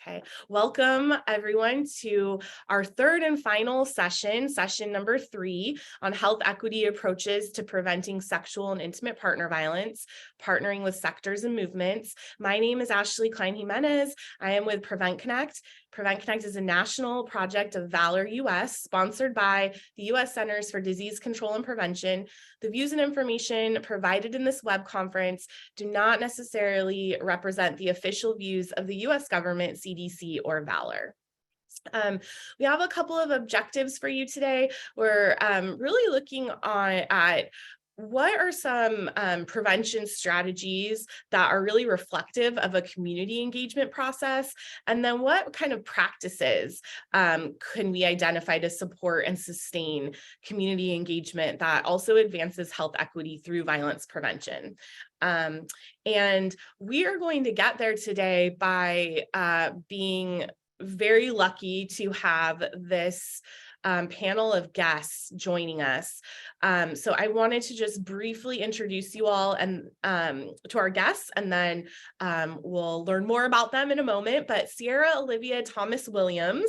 Okay, welcome everyone to our third and final session number 3 on health equity approaches to preventing sexual and intimate partner violence, partnering with sectors and movements. My name is Ashley Klein Jimenez. I am with Prevent Connect. Prevent Connect is a national project of Valor US, sponsored by the US Centers for Disease Control and Prevention. The views and information provided in this web conference do not necessarily represent the official views of the US government, CDC, or Valor. We have a couple of objectives for you today. We're really looking at what are some prevention strategies that are really reflective of a community engagement process? And then what kind of practices can we identify to support and sustain community engagement that also advances health equity through violence prevention? And we are going to get there today by being very lucky to have this panel of guests joining us. So I wanted to just briefly introduce you all and to our guests, and then we'll learn more about them in a moment. But Sierra Olivia Thomas Williams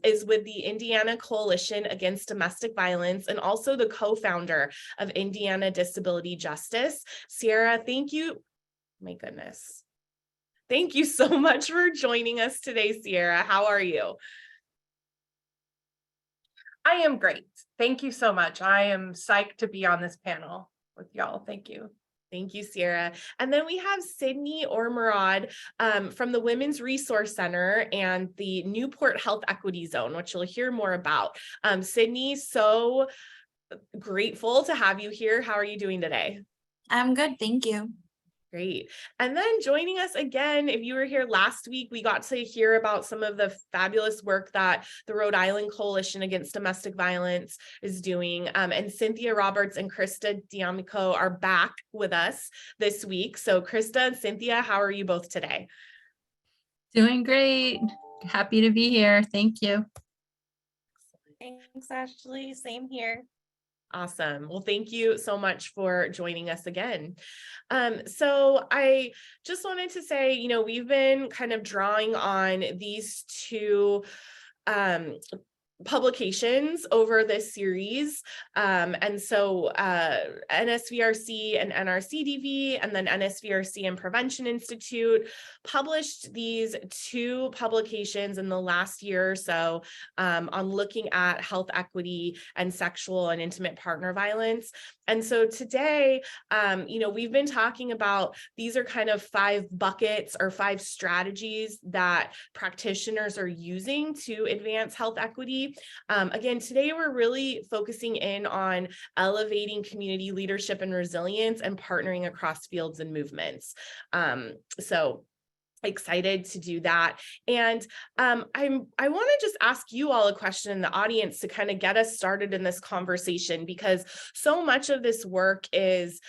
is with the Indiana Coalition Against Domestic Violence and also the co-founder of Indiana Disability Justice. Sierra, thank you. My goodness. Thank you so much for joining us today, Sierra. How are you? I am great. Thank you so much. I am psyched to be on this panel with y'all. Thank you. Thank you, Sierra. And then we have Sydney Ormerod from the Women's Resource Center and the Newport Health Equity Zone, which you'll hear more about. Sydney, so grateful to have you here. How are you doing today? I'm good, thank you. Great. And then joining us again, if you were here last week, we got to hear about some of the fabulous work that the Rhode Island Coalition Against Domestic Violence is doing. And Cynthia Roberts and Krista D'Amico are back with us this week. So Krista and Cynthia, how are you both today? Doing great. Happy to be here. Thank you. Thanks, Ashley. Same here. Awesome. Well, thank you so much for joining us again. So I just wanted to say, we've been kind of drawing on these two publications over this series. And so NSVRC and NRCDV, and then NSVRC and Prevention Institute published these two publications in the last year or so on looking at health equity and sexual and intimate partner violence. And so today, we've been talking about these are kind of 5 buckets or 5 strategies that practitioners are using to advance health equity. Again, today we're really focusing in on elevating community leadership and resilience and partnering across fields and movements. So excited to do that. And I want to just ask you all a question in the audience to kind of get us started in this conversation, because so much of this work is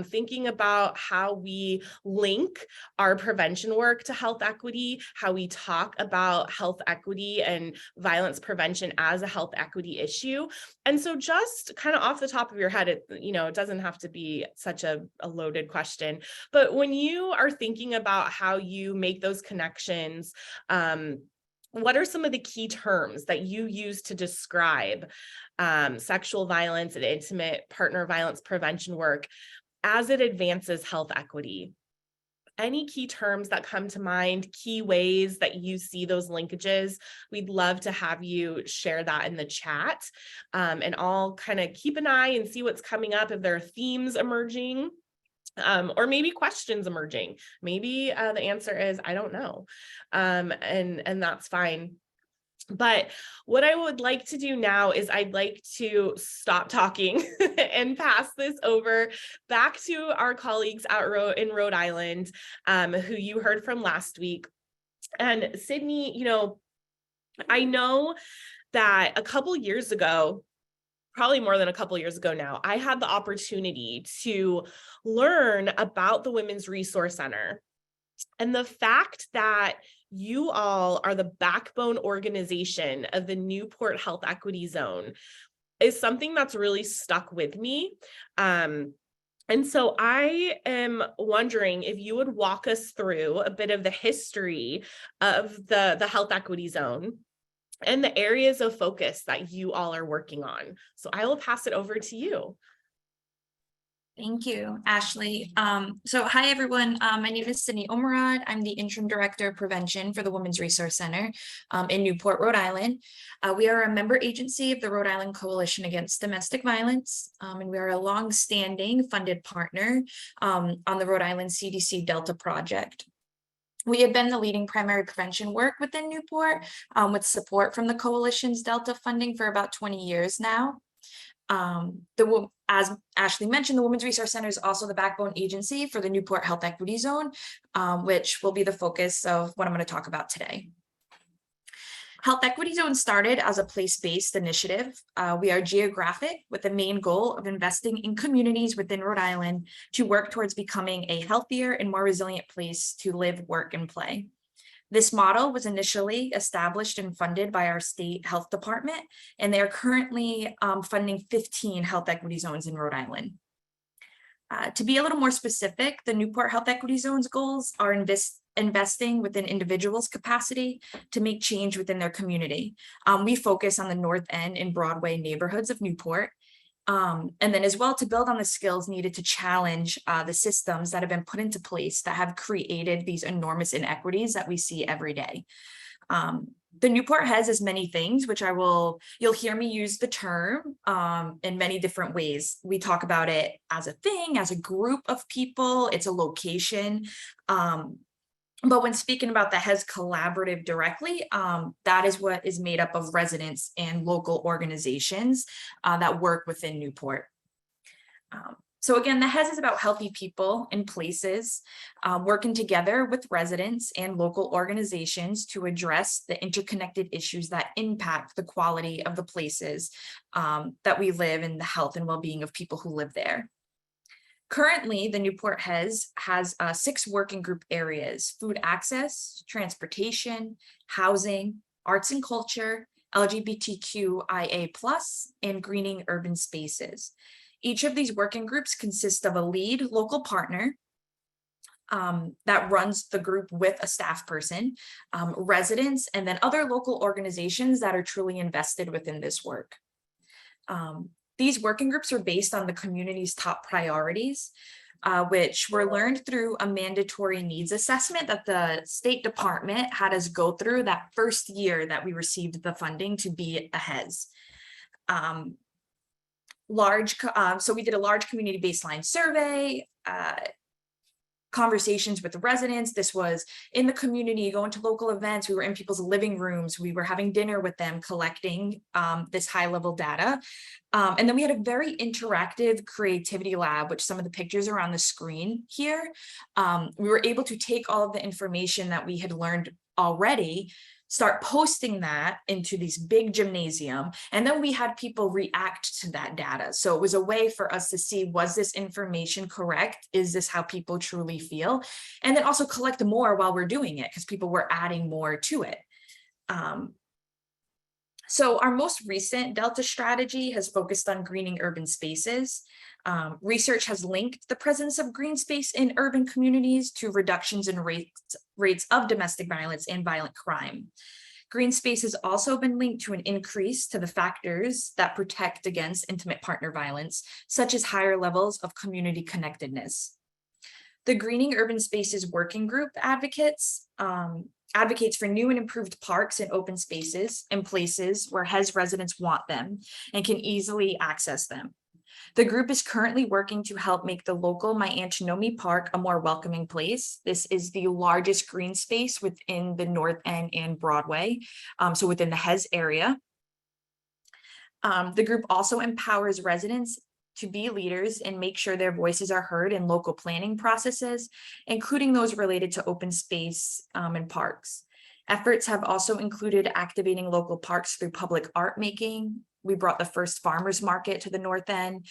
thinking about how we link our prevention work to health equity, how we talk about health equity and violence prevention as a health equity issue. And so just kind of off the top of your head, it doesn't have to be such a loaded question, but when you are thinking about how you make those connections, what are some of the key terms that you use to describe sexual violence and intimate partner violence prevention work as it advances health equity? Any key terms that come to mind, key ways that you see those linkages? We'd love to have you share that in the chat. And I'll kind of keep an eye and see what's coming up, if there are themes emerging. Or maybe questions emerging. Maybe the answer is, I don't know. And that's fine. But what I would like to do now is I'd like to stop talking and pass this over back to our colleagues in Rhode Island, who you heard from last week. And Sydney, I know that a couple years ago, probably more than a couple years ago now, I had the opportunity to learn about the Women's Resource Center and the fact that you all are the backbone organization of the Newport Health Equity Zone is something that's really stuck with me. And so I am wondering if you would walk us through a bit of the history of the health equity zone and the areas of focus that you all are working on. So I will pass it over to you. Thank you, Ashley. So hi, everyone. My name is Sydney Omarad. I'm the Interim Director of Prevention for the Women's Resource Center in Newport, Rhode Island. We are a member agency of the Rhode Island Coalition Against Domestic Violence, and we are a long-standing funded partner on the Rhode Island CDC Delta project. We have been the leading primary prevention work within Newport with support from the coalition's Delta funding for about 20 years now. As Ashley mentioned, the Women's Resource Center is also the backbone agency for the Newport Health Equity Zone, which will be the focus of what I'm going to talk about today. Health Equity Zone started as a place-based initiative. We are geographic with the main goal of investing in communities within Rhode Island to work towards becoming a healthier and more resilient place to live, work, and play. This model was initially established and funded by our state health department, and they are currently funding 15 health equity zones in Rhode Island. To be a little more specific, the Newport Health Equity Zone's goals are investing within individuals' capacity to make change within their community. We focus on the North End and Broadway neighborhoods of Newport. And then as well to build on the skills needed to challenge the systems that have been put into place that have created these enormous inequities that we see every day. The Newport has many things, which you'll hear me use the term in many different ways. We talk about it as a thing, as a group of people, it's a location. But when speaking about the HES collaborative directly, that is what is made up of residents and local organizations that work within Newport. So again, the HES is about healthy people and places working together with residents and local organizations to address the interconnected issues that impact the quality of the places that we live and the health and well-being of people who live there. Currently, the Newport HES has 6 working group areas: food access, transportation, housing, arts and culture, LGBTQIA+, and greening urban spaces. Each of these working groups consists of a lead local partner that runs the group with a staff person, residents, and then other local organizations that are truly invested within this work. These working groups are based on the community's top priorities, which were learned through a mandatory needs assessment that the State Department had us go through that first year that we received the funding to be a HES. So we did a large community baseline survey, conversations with the residents. This was in the community, going to local events. We were in people's living rooms. We were having dinner with them, collecting this high level data. And then we had a very interactive creativity lab, which some of the pictures are on the screen here. We were able to take all of the information that we had learned already, start posting that into these big gymnasium, and then we had people react to that data. So it was a way for us to see, was this information correct? Is this how people truly feel? And then also collect more while we're doing it, because people were adding more to it. So our most recent Delta strategy has focused on greening urban spaces. Research has linked the presence of green space in urban communities to reductions in rates of domestic violence and violent crime. Green space has also been linked to an increase to the factors that protect against intimate partner violence, such as higher levels of community connectedness. The Greening Urban Spaces Working Group advocates for new and improved parks and open spaces and places where HES residents want them and can easily access them. The group is currently working to help make the local Myantonomi Park a more welcoming place. This is the largest green space within the North End and Broadway, so within the HES area. The group also empowers residents to be leaders and make sure their voices are heard in local planning processes, including those related to open space and parks. Efforts have also included activating local parks through public art making. We brought the first farmers market to the North End,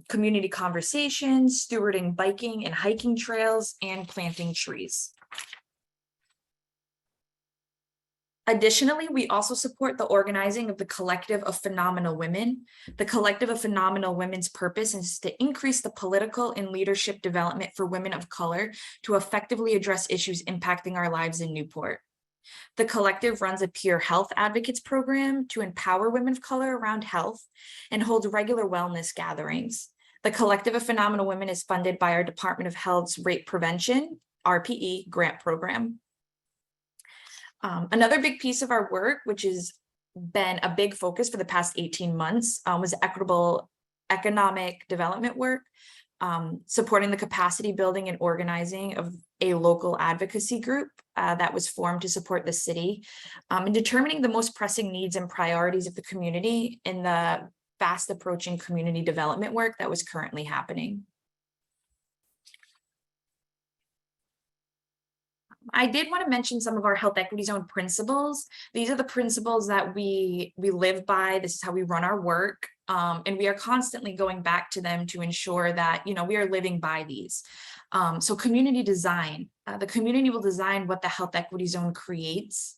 community conversations, stewarding biking and hiking trails, and planting trees. Additionally, we also support the organizing of the Collective of Phenomenal Women. The Collective of Phenomenal Women's purpose is to increase the political and leadership development for women of color to effectively address issues impacting our lives in Newport. The collective runs a peer health advocates program to empower women of color around health and holds regular wellness gatherings. The Collective of Phenomenal Women is funded by our Department of Health's Rape Prevention, RPE, grant program. Another big piece of our work, which has been a big focus for the past 18 months, was equitable economic development work, supporting the capacity building and organizing of a local advocacy group that was formed to support the city, and determining the most pressing needs and priorities of the community in the fast approaching community development work that was currently happening. I did want to mention some of our health equity zone principles. These are the principles that we live by. This is how we run our work. And we are constantly going back to them to ensure that, we are living by these. So community design, the community will design what the health equity zone creates.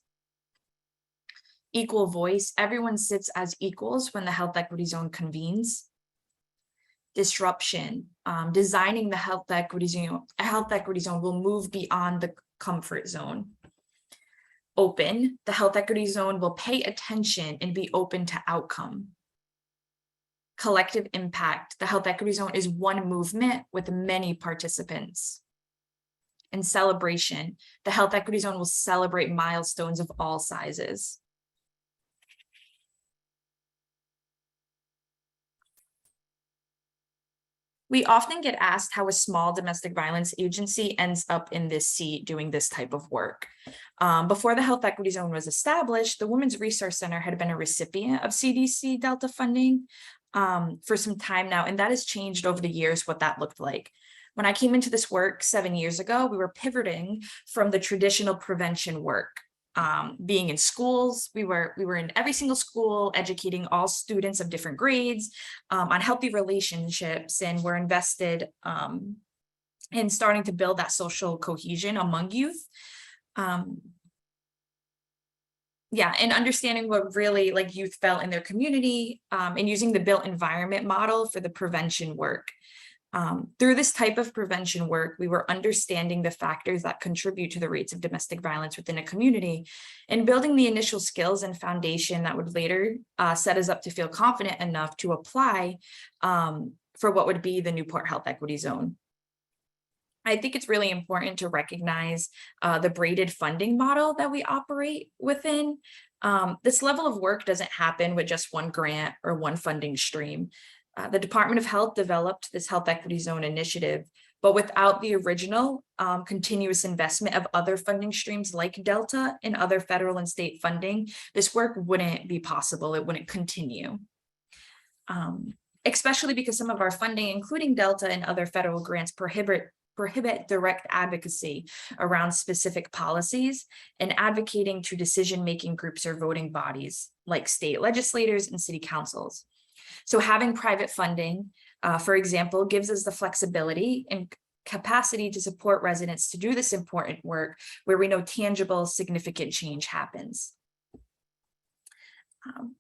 Equal voice, everyone sits as equals when the health equity zone convenes. Disruption, designing the health equity zone will move beyond the comfort zone. Open, the health equity zone will pay attention and be open to outcome. Collective impact, the health equity zone is one movement with many participants. And celebration, the health equity zone will celebrate milestones of all sizes. We often get asked how a small domestic violence agency ends up in this seat doing this type of work. Before the Health Equity Zone was established, the Women's Resource Center had been a recipient of CDC Delta funding for some time now, and that has changed over the years what that looked like. When I came into this work 7 years ago, we were pivoting from the traditional prevention work. Being in schools, we were in every single school, educating all students of different grades on healthy relationships, and we're invested in starting to build that social cohesion among youth. And understanding what really youth felt in their community, and using the built environment model for the prevention work. Through this type of prevention work, we were understanding the factors that contribute to the rates of domestic violence within a community and building the initial skills and foundation that would later set us up to feel confident enough to apply for what would be the Newport Health Equity Zone. I think it's really important to recognize the braided funding model that we operate within. This level of work doesn't happen with just one grant or one funding stream. The Department of Health developed this Health Equity Zone initiative, but without the original continuous investment of other funding streams like Delta and other federal and state funding, this work wouldn't be possible. It wouldn't continue. Especially because some of our funding, including Delta and other federal grants, prohibit direct advocacy around specific policies and advocating to decision-making groups or voting bodies like state legislators and city councils. So having private funding, for example, gives us the flexibility and capacity to support residents to do this important work where we know tangible, significant change happens.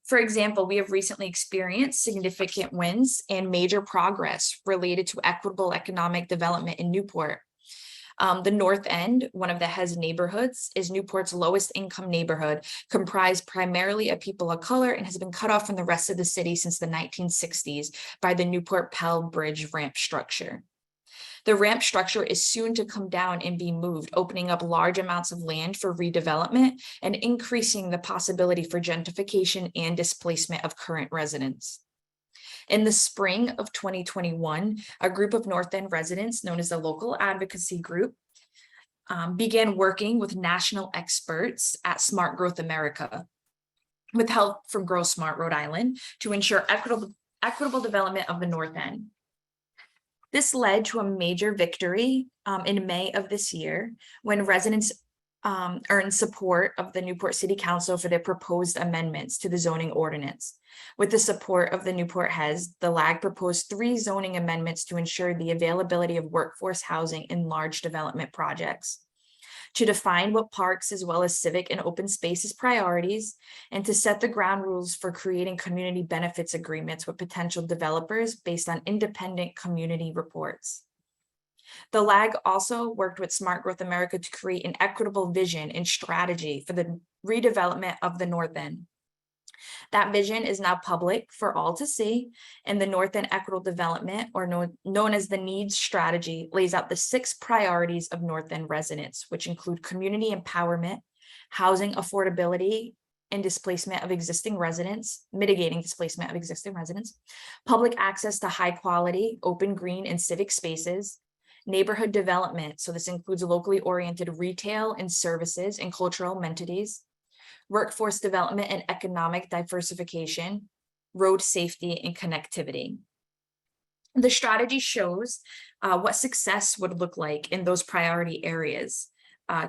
For example, we have recently experienced significant wins and major progress related to equitable economic development in Newport. The North End, one of the HES neighborhoods, is Newport's lowest income neighborhood, comprised primarily of people of color, and has been cut off from the rest of the city since the 1960s by the Newport Pell Bridge ramp structure. The ramp structure is soon to come down and be moved, opening up large amounts of land for redevelopment and increasing the possibility for gentrification and displacement of current residents. In the spring of 2021, a group of North End residents known as the Local Advocacy Group began working with national experts at Smart Growth America with help from Grow Smart Rhode Island to ensure equitable development of the North End. This led to a major victory in May of this year when residents earned support of the Newport City Council for their proposed amendments to the zoning ordinance. With the support of the Newport HES, the LAG proposed 3 zoning amendments to ensure the availability of workforce housing in large development projects. to define what parks as well as civic and open spaces priorities, and to set the ground rules for creating community benefits agreements with potential developers based on independent community reports. The LAG also worked with Smart Growth America to create an equitable vision and strategy for the redevelopment of the North End. That vision is now public for all to see, and the North End Equitable Development, or known as the NEEDS strategy, lays out the 6 priorities of North End residents, which include community empowerment, housing affordability and displacement of existing residents, mitigating displacement of existing residents, public access to high quality, open, green, and civic spaces, neighborhood development, so this includes locally oriented retail and services and cultural amenities, workforce development and economic diversification, road safety, and connectivity. The strategy shows what success would look like in those priority areas,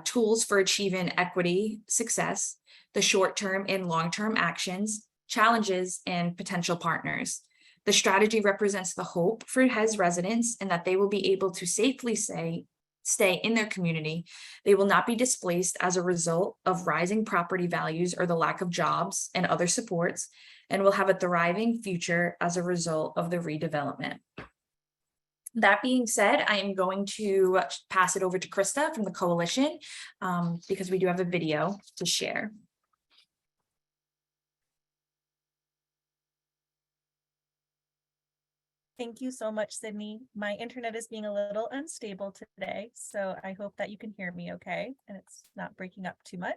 tools for achieving equity success, the short-term and long-term actions, challenges, and potential partners. The strategy represents the hope for HES residents and that they will be able to safely stay in their community. They will not be displaced as a result of rising property values or the lack of jobs and other supports, and will have a thriving future as a result of the redevelopment. That being said, I am going to pass it over to Krista from the coalition because we do have a video to share. Thank you so much, Sydney. My internet is being a little unstable today, so I hope that you can hear me okay and it's not breaking up too much.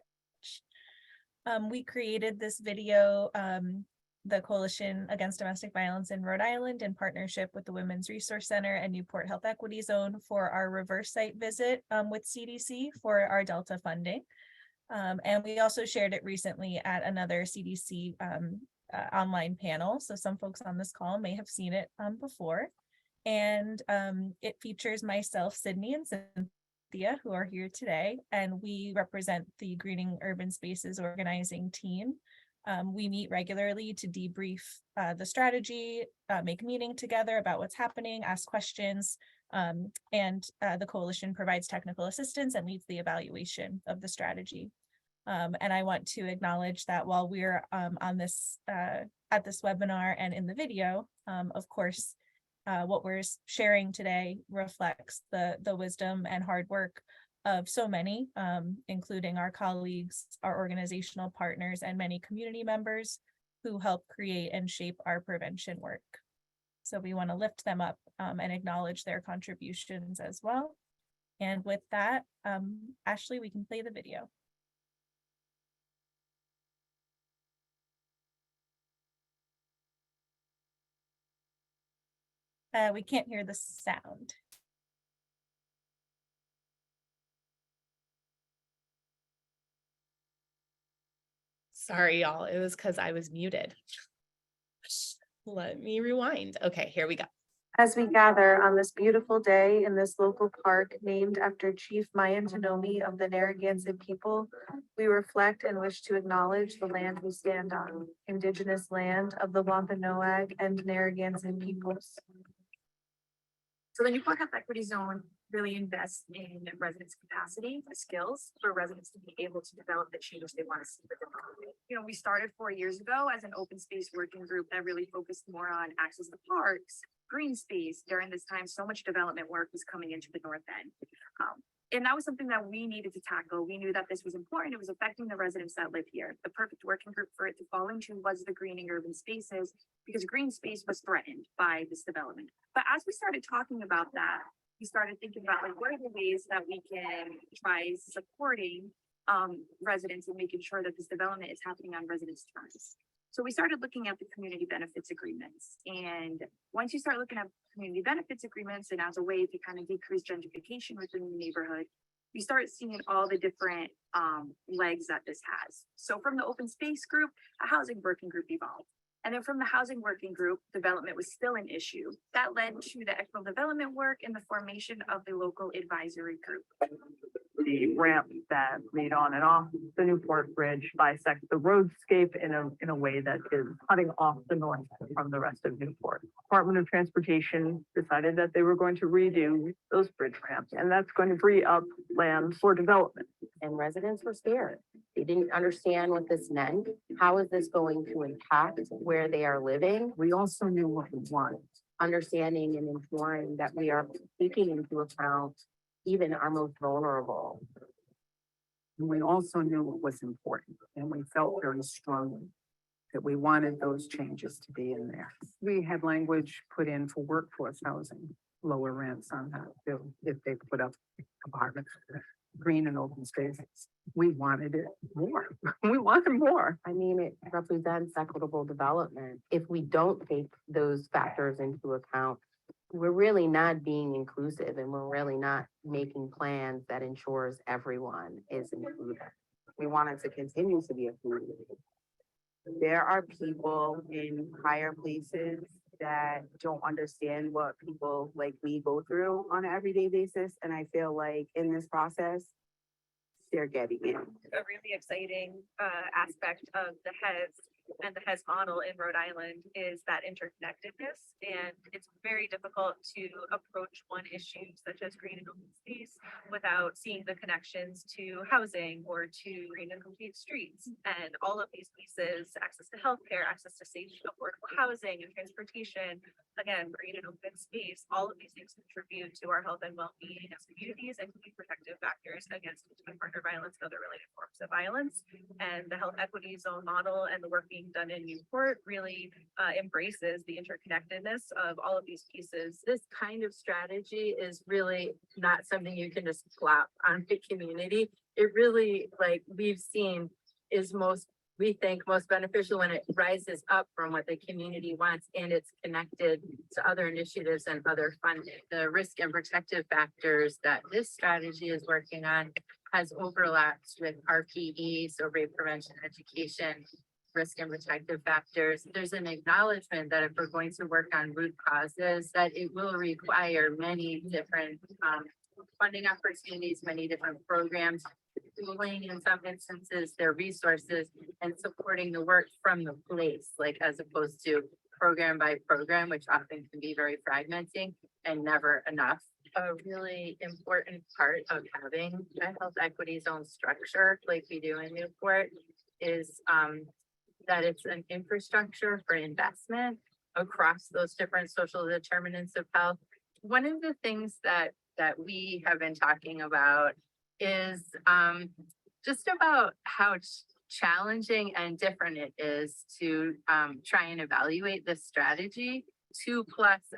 We created this video, the Coalition Against Domestic Violence in Rhode Island, in partnership with the Women's Resource Center and Newport Health Equity Zone, for our reverse site visit with CDC for our Delta funding. And we also shared it recently at another CDC online panel, so some folks on this call may have seen it before. And it features myself, Sydney, and Cynthia, who are here today, and we represent the Greening Urban Spaces organizing team. We meet regularly to debrief the strategy, make meeting together about what's happening, ask questions, and the coalition provides technical assistance and leads the evaluation of the strategy. And I want to acknowledge that while we're on this at this webinar and in the video, of course, what we're sharing today reflects the wisdom and hard work of so many, including our colleagues, our organizational partners, and many community members who help create and shape our prevention work. So we want to lift them up and acknowledge their contributions as well. And with that, Ashley, we can play the video. We can't hear the sound. Sorry, y'all. It was because I was muted. Let me rewind. Okay, here we go. As we gather on this beautiful day in this local park named after Chief Mayan Tanomi of the Narragansett people, we reflect and wish to acknowledge the land we stand on, Indigenous land of the Wampanoag and Narragansett peoples. So the Newport Health Equity Zone really invests in residents' capacity, the skills for residents to be able to develop the change they want to see for the community. You know, we started 4 years ago as an open space working group that really focused more on access to parks, green space. During this time, so much development work was coming into the North End. And that was something that we needed to tackle. We knew that this was important. It was affecting the residents that live here. The perfect working group for it to fall into was the Greening Urban Spaces, because green space was threatened by this development. But as we started talking about that, we started thinking about, like, what are the ways that we can try supporting residents and making sure that this development is happening on residents' terms. So we started looking at the community benefits agreements. And once you start looking at community benefits agreements, and as a way to kind of decrease gentrification within the neighborhood, you start seeing all the different legs that this has. So from the open space group, a housing working group evolved. And then from the housing working group, development was still an issue. That led to the equitable development work and the formation of the local advisory group. The ramp that lead on and off the Newport Bridge bisect the roadscape in a way that is cutting off the north from the rest of Newport. Department of Transportation decided that they were going to redo those bridge ramps, and that's going to free up land for development. and residents were scared. They didn't understand what this meant. How is this going to impact where they are living? We also knew what we wanted. Understanding and ensuring that we are taking into account even our most vulnerable. And we also knew what was important, and we felt very strongly that we wanted those changes to be in there. We had language put in for workforce housing, lower rents on that, if they put up apartments, green and open spaces. We wanted it more. We wanted more. I mean, it represents equitable development. If we don't take those factors into account, we're really not being inclusive, and we're really not making plans that ensures everyone is included. We want it to continue to be a community. There are people in higher places that don't understand what people like me go through on an everyday basis. And I feel like in this process, they're getting it. A really exciting aspect of the HES and the HES model in Rhode Island is that interconnectedness. And it's very difficult to approach one issue such as green and open space without seeing the connections to housing or to green and complete streets. And all of these pieces, access to healthcare, access to safe, affordable housing and transportation, again, green and open space, all of these things contribute to our health and well-being as communities and can be protective factors against intimate partner violence and other related forms of violence. And the health equity zone model and the work being done in Newport really embraces the interconnectedness of all of these pieces. This kind of strategy is really not something you can just slap on the community. It really, like we've seen, is we think most beneficial when it rises up from what the community wants and it's connected to other initiatives and other funding. The risk and protective factors that this strategy is working on has overlaps with RPE, so rape prevention education, risk and protective factors. There's an acknowledgement that if we're going to work on root causes, that it will require many different funding opportunities, many different programs, pooling in some instances their resources and supporting the work from the place, like as opposed to program by program, which often can be very fragmenting and never enough. A really important part of having a health equity zone structure like we do in Newport is that it's an infrastructure for investment across those different social determinants of health. One of the things that we have been talking about is just about how challenging and different it is to try and evaluate this strategy. 2+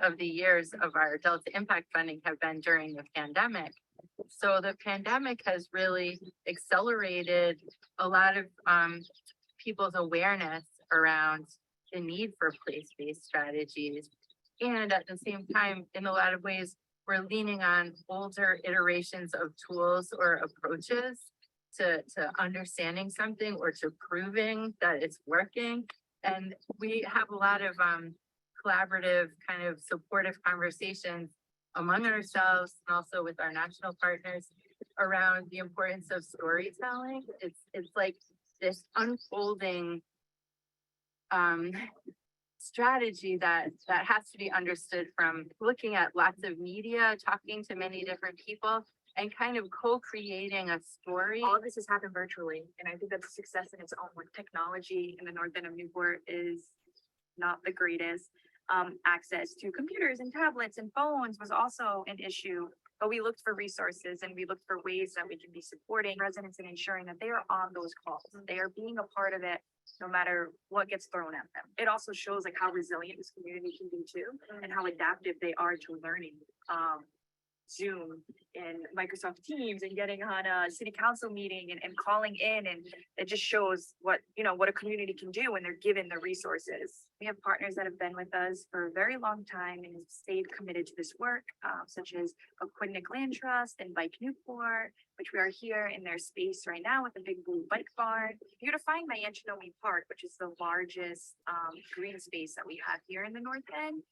of the years of our adult impact funding have been during the pandemic. So the pandemic has really accelerated a lot of people's awareness around the need for place-based strategies. And at the same time, in a lot of ways, we're leaning on older iterations of tools or approaches to understanding something or to proving that it's working. And we have a lot of collaborative kind of supportive conversations among ourselves and also with our national partners around the importance of storytelling. It's like this unfolding strategy that has to be understood from looking at lots of media, talking to many different people, and kind of co-creating a story. All of this has happened virtually, and I think that's a success in its own. Technology in the north end of Newport is not the greatest. Access to computers and tablets and phones was also an issue, but we looked for resources and we looked for ways that we can be supporting residents and ensuring that they are on those calls. They are being a part of it no matter what gets thrown at them. It also shows like how resilient this community can be too, and how adaptive they are to learning. Zoom and Microsoft Teams and getting on a city council meeting and calling in, and it just shows what a community can do when they're given the resources. We have partners that have been with us for a very long time and have stayed committed to this work, such as Aquidneck Land Trust and Bike Newport, which we are here in their space right now with a big blue bike barn. Beautifying my Antonomy Park, which is the largest green space that we have here in the North End.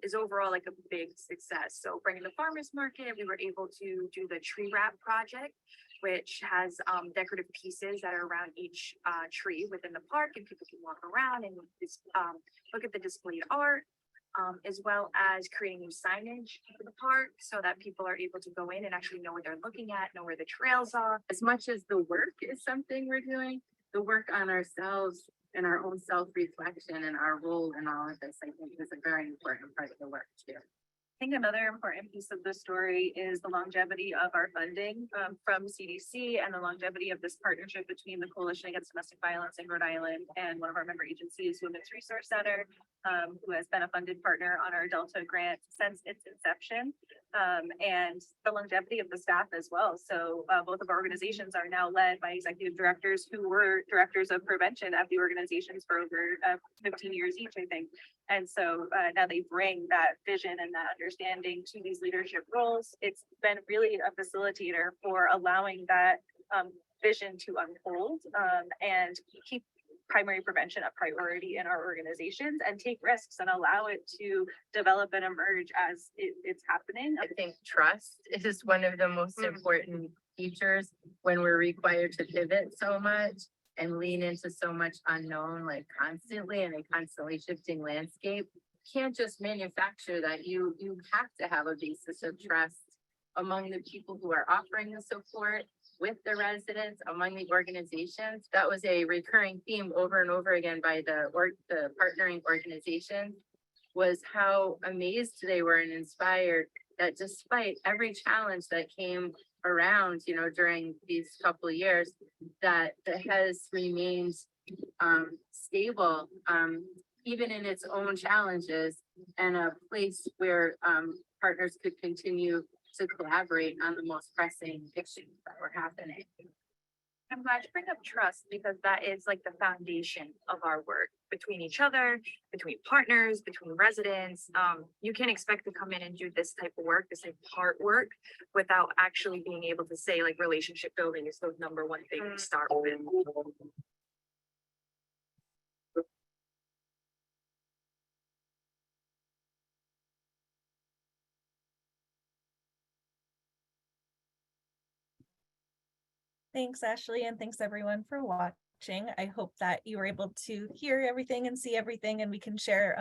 Is overall like a big success. So bringing the farmers market, we were able to do the tree wrap project, which has decorative pieces that are around each tree within the park, and people can walk around and look at the displayed art. as well as creating new signage for the park so that people are able to go in and actually know what they're looking at, know where the trails are. As much as the work is something we're doing, the work on ourselves and our own self-reflection and our role in all of this, I think, is a very important part of the work too. I think another important piece of the story is the longevity of our funding from CDC and the longevity of this partnership between the Coalition Against Domestic Violence in Rhode Island and one of our member agencies, Women's Resource Center, who has been a funded partner on our Delta grant since its inception, and the longevity of the staff as well. So both of our organizations are now led by executive directors who were directors of prevention at the organizations for over 15 years each, I think. And so now they bring that vision and that understanding to these leadership roles. It's been really a facilitator for allowing that vision to unfold and keep primary prevention a priority in our organizations and take risks and allow it to develop and emerge as it's happening. I think trust is one of the most important features when we're required to pivot so much and lean into so much unknown, like constantly in a constantly shifting landscape. You can't just manufacture that. You have to have a basis of trust among the people who are offering the support, with the residents, among the organizations. That was a recurring theme over and over again by the partnering organizations, was how amazed they were and inspired that despite every challenge that came around, during these couple of years, that the HES remained stable, even in its own challenges, and a place where partners could continue to collaborate on the most pressing issues that were happening. I'm glad you bring up trust because that is like the foundation of our work between each other, between partners, between residents. You can't expect to come in and do this type of work, this type of hard work, without actually being able to say like relationship building is the number one thing we start with. Thanks, Ashley, and thanks everyone for watching. I hope that you were able to hear everything and see everything, and we can share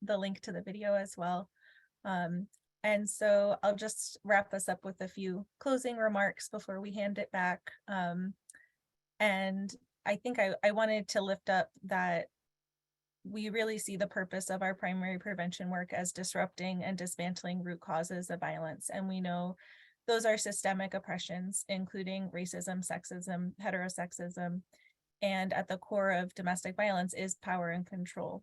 the link to the video as well. And so I'll just wrap us up with a few closing remarks before we hand it back. And I think I wanted to lift up that we really see the purpose of our primary prevention work as disrupting and dismantling root causes of violence. And we know those are systemic oppressions, including racism, sexism, heterosexism, and at the core of domestic violence is power and control.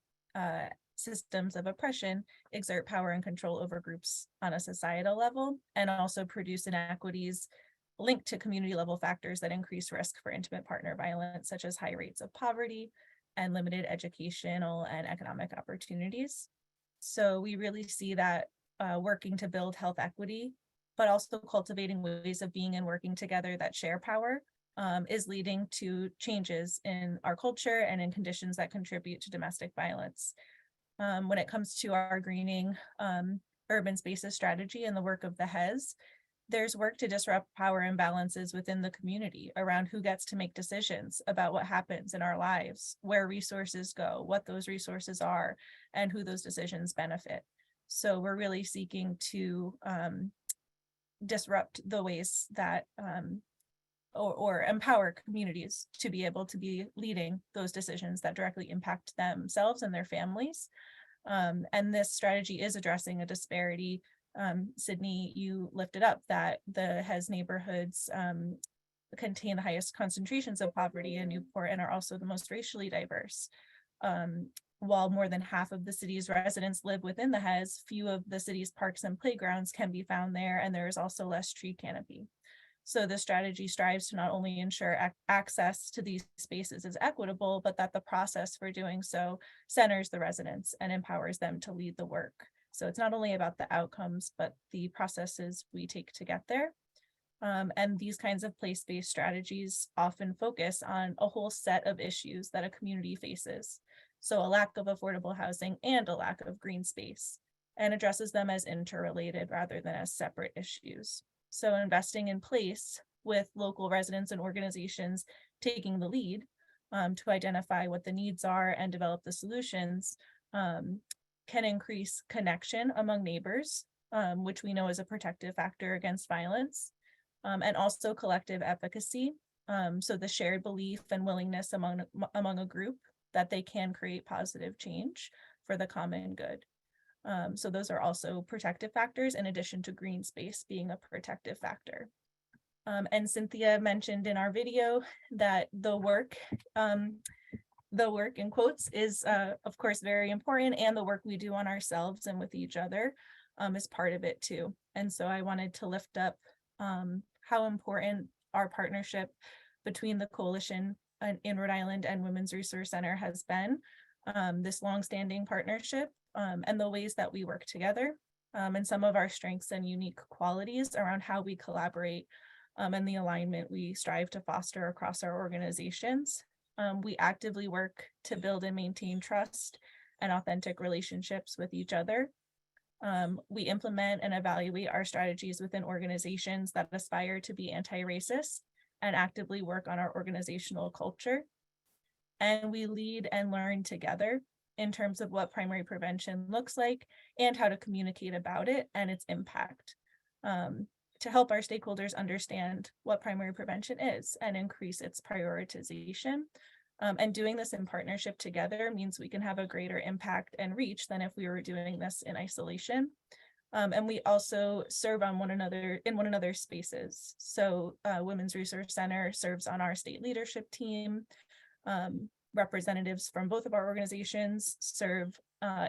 Systems of oppression exert power and control over groups on a societal level and also produce inequities linked to community level factors that increase risk for intimate partner violence, such as high rates of poverty and limited educational and economic opportunities. So we really see that working to build health equity, but also cultivating ways of being and working together that share power is leading to changes in our culture and in conditions that contribute to domestic violence. When it comes to our greening urban spaces strategy and the work of the HES, there's work to disrupt power imbalances within the community around who gets to make decisions about what happens in our lives, where resources go, what those resources are, and who those decisions benefit. So we're really seeking to disrupt the ways that or empower communities to be able to be leading those decisions that directly impact themselves and their families. And this strategy is addressing a disparity. Sydney, you lifted up that the HES neighborhoods contain the highest concentrations of poverty in Newport and are also the most racially diverse. While more than half of the city's residents live within the HES, few of the city's parks and playgrounds can be found there, and there is also less tree canopy. So the strategy strives to not only ensure access to these spaces is equitable, but that the process for doing so centers the residents and empowers them to lead the work. So it's not only about the outcomes, but the processes we take to get there. And these kinds of place-based strategies often focus on a whole set of issues that a community faces. So a lack of affordable housing and a lack of green space, and addresses them as interrelated rather than as separate issues. So investing in place with local residents and organizations taking the lead to identify what the needs are and develop the solutions can increase connection among neighbors, which we know is a protective factor against violence, and also collective efficacy. So the shared belief and willingness among a group that they can create positive change for the common good. So those are also protective factors in addition to green space being a protective factor. And Cynthia mentioned in our video that the work in quotes is of course very important, and the work we do on ourselves and with each other is part of it too. And so I wanted to lift up how important our partnership between the coalition in Rhode Island and Women's Resource Center has been, this longstanding partnership, and the ways that we work together, and some of our strengths and unique qualities around how we collaborate, and the alignment we strive to foster across our organizations. We actively work to build and maintain trust and authentic relationships with each other. We implement and evaluate our strategies within organizations that aspire to be anti-racist and actively work on our organizational culture. And we lead and learn together in terms of what primary prevention looks like and how to communicate about it and its impact, to help our stakeholders understand what primary prevention is and increase its prioritization. And doing this in partnership together means we can have a greater impact and reach than if we were doing this in isolation. And we also serve on one another in one another's spaces. So Women's Resource Center serves on our state leadership team. Representatives from both of our organizations serve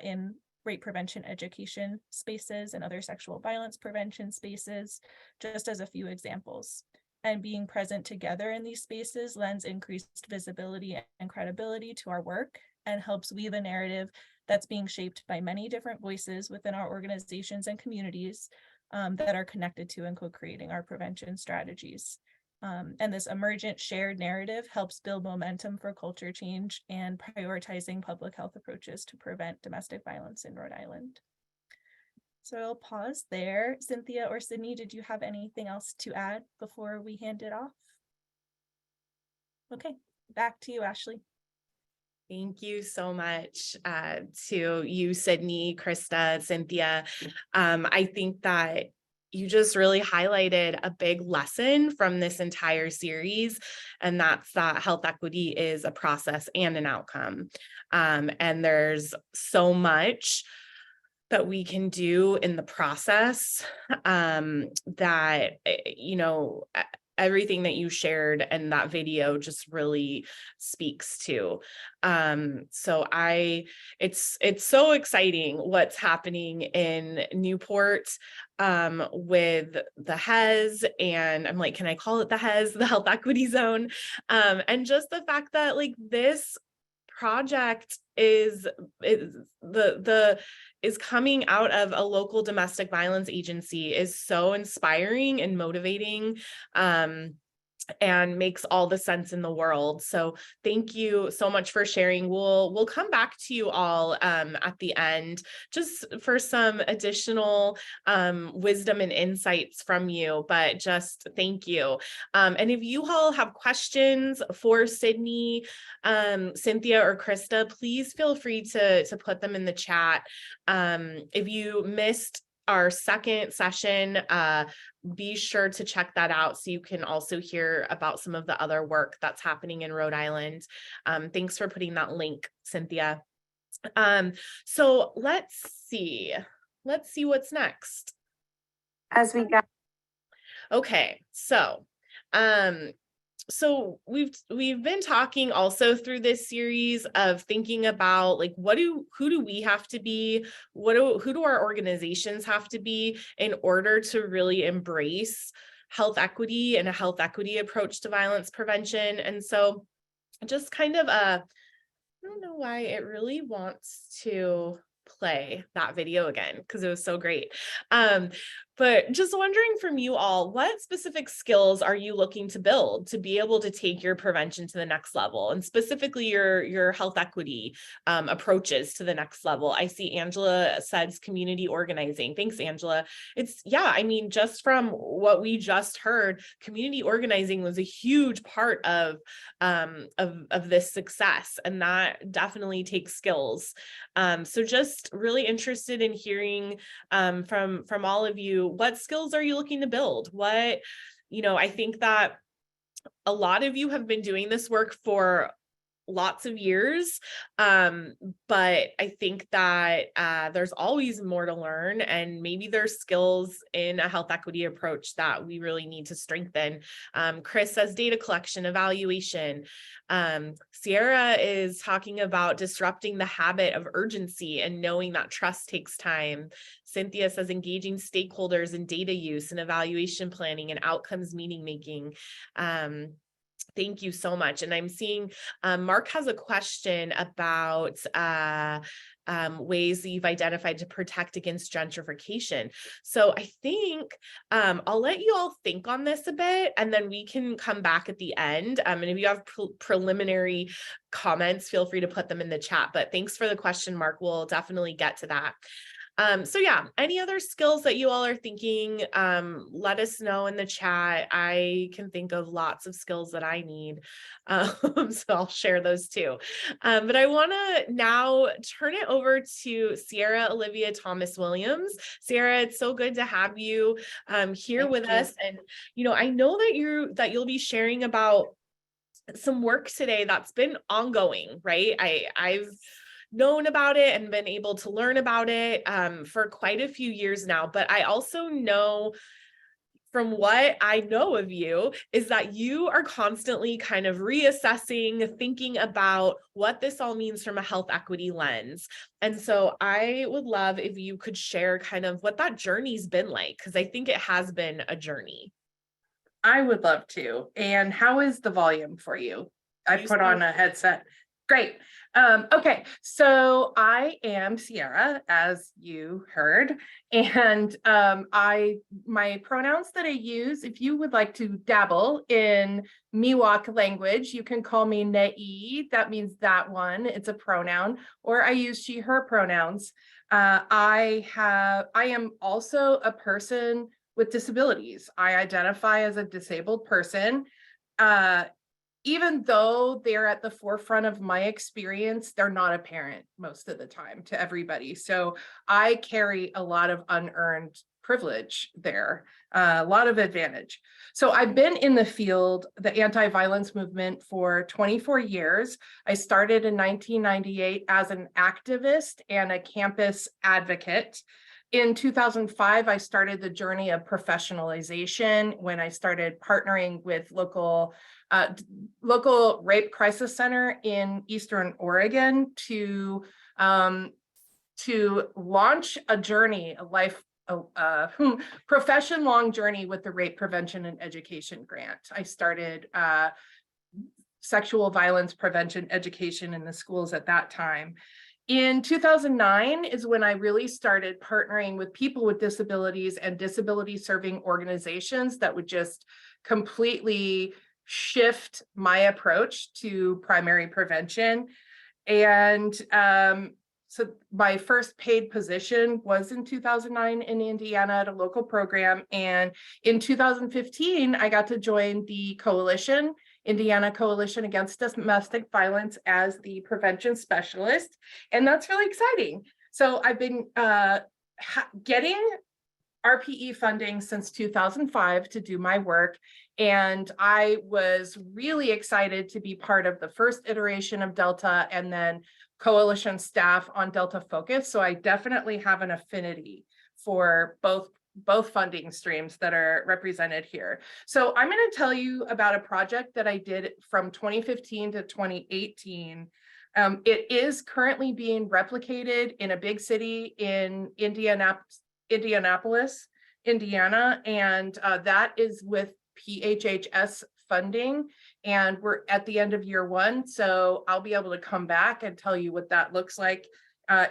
in rape prevention education spaces and other sexual violence prevention spaces, just as a few examples. And being present together in these spaces lends increased visibility and credibility to our work and helps weave a narrative that's being shaped by many different voices within our organizations and communities that are connected to and co-creating our prevention strategies. And this emergent shared narrative helps build momentum for culture change and prioritizing public health approaches to prevent domestic violence in Rhode Island. So I'll pause there. Cynthia or Sydney, did you have anything else to add before we hand it off? Okay, back to you, Ashley. Thank you so much to you, Sydney, Krista, Cynthia. I think that you just really highlighted a big lesson from this entire series, and that's that health equity is a process and an outcome. And there's so much that we can do in the process that, you know, everything that you shared and that video just really speaks to. So it's so exciting what's happening in Newport with the HES, and I'm like, can I call it the HES, the Health Equity Zone? And just the fact that like this project is coming out of a local domestic violence agency is so inspiring and motivating, and makes all the sense in the world. So thank you so much for sharing. We'll come back to you all at the end just for some additional wisdom and insights from you, but just thank you. And if you all have questions for Sydney, Cynthia, or Krista, please feel free to put them in the chat. If you missed our second session, be sure to check that out so you can also hear about some of the other work that's happening in Rhode Island. Thanks for putting that link, Cynthia. So let's see what's next. As we got. Okay, so we've been talking also through this series of thinking about like who do we have to be, who do our organizations have to be in order to really embrace health equity and a health equity approach to violence prevention. And so just kind of I don't know why it really wants to play that video again because it was so great. But just wondering from you all, what specific skills are you looking to build to be able to take your prevention to the next level, and specifically your health equity approaches to the next level? I see Angela says community organizing. Thanks, Angela. I mean, just from what we just heard, community organizing was a huge part of this success, and that definitely takes skills. So just really interested in hearing from all of you, what skills are you looking to build? I think that a lot of you have been doing this work for lots of years. But I think that there's always more to learn, and maybe there's skills in a health equity approach that we really need to strengthen. Chris says data collection, evaluation. Sierra is talking about disrupting the habit of urgency and knowing that trust takes time. Cynthia says engaging stakeholders in data use and evaluation planning and outcomes meeting making. Thank you so much. And I'm seeing Mark has a question about ways that you've identified to protect against gentrification. So I think I'll let you all think on this a bit, and then we can come back at the end. And if you have preliminary comments, feel free to put them in the chat. But thanks for the question, Mark. We'll definitely get to that. So yeah, any other skills that you all are thinking, let us know in the chat. I can think of lots of skills that I need. So I'll share those too. But I want to now turn it over to Sierra Olivia Thomas Williams. Sierra, it's so good to have you here Thank with you. us. And I know that you'll be sharing about some work today that's been ongoing, right? I've known about it and been able to learn about it for quite a few years now. But I also know from what I know of you is that you are constantly kind of reassessing, thinking about what this all means from a health equity lens. And so I would love if you could share kind of what that journey's been like, because I think it has been a journey. I would love to. And how is the volume for you? I put on a headset. Great. Okay, so I am Sierra, as you heard, and my pronouns that I use, if you would like to dabble in Miwok language, you can call me Ne'i. That means that one. It's a pronoun, or I use she, her pronouns. I am also a person with disabilities. I identify as a disabled person. Even though they're at the forefront of my experience, they're not apparent most of the time to everybody. So I carry a lot of unearned privilege there, a lot of advantage. So I've been in the field, the anti-violence movement, for 24 years. I started in 1998 as an activist and a campus advocate. In 2005, I started the journey of professionalization when I started partnering with local rape crisis center in Eastern Oregon to launch a journey, profession-long journey with the Rape Prevention and Education Grant. I started sexual violence prevention education in the schools at that time. In 2009 is when I really started partnering with people with disabilities and disability serving organizations that would just completely shift my approach to primary prevention. And so my first paid position was in 2009 in Indiana at a local program. And in 2015, I got to join the coalition, Indiana Coalition Against Domestic Violence, as the prevention specialist. And that's really exciting. So I've been getting RPE funding since 2005 to do my work. And I was really excited to be part of the first iteration of Delta and then coalition staff on Delta Focus. So I definitely have an affinity for both funding streams that are represented here. So I'm going to tell you about a project that I did from 2015 to 2018. It is currently being replicated in a big city in Indianapolis, Indiana, and that is with PHHS funding, and we're at the end of year one, so I'll be able to come back and tell you what that looks like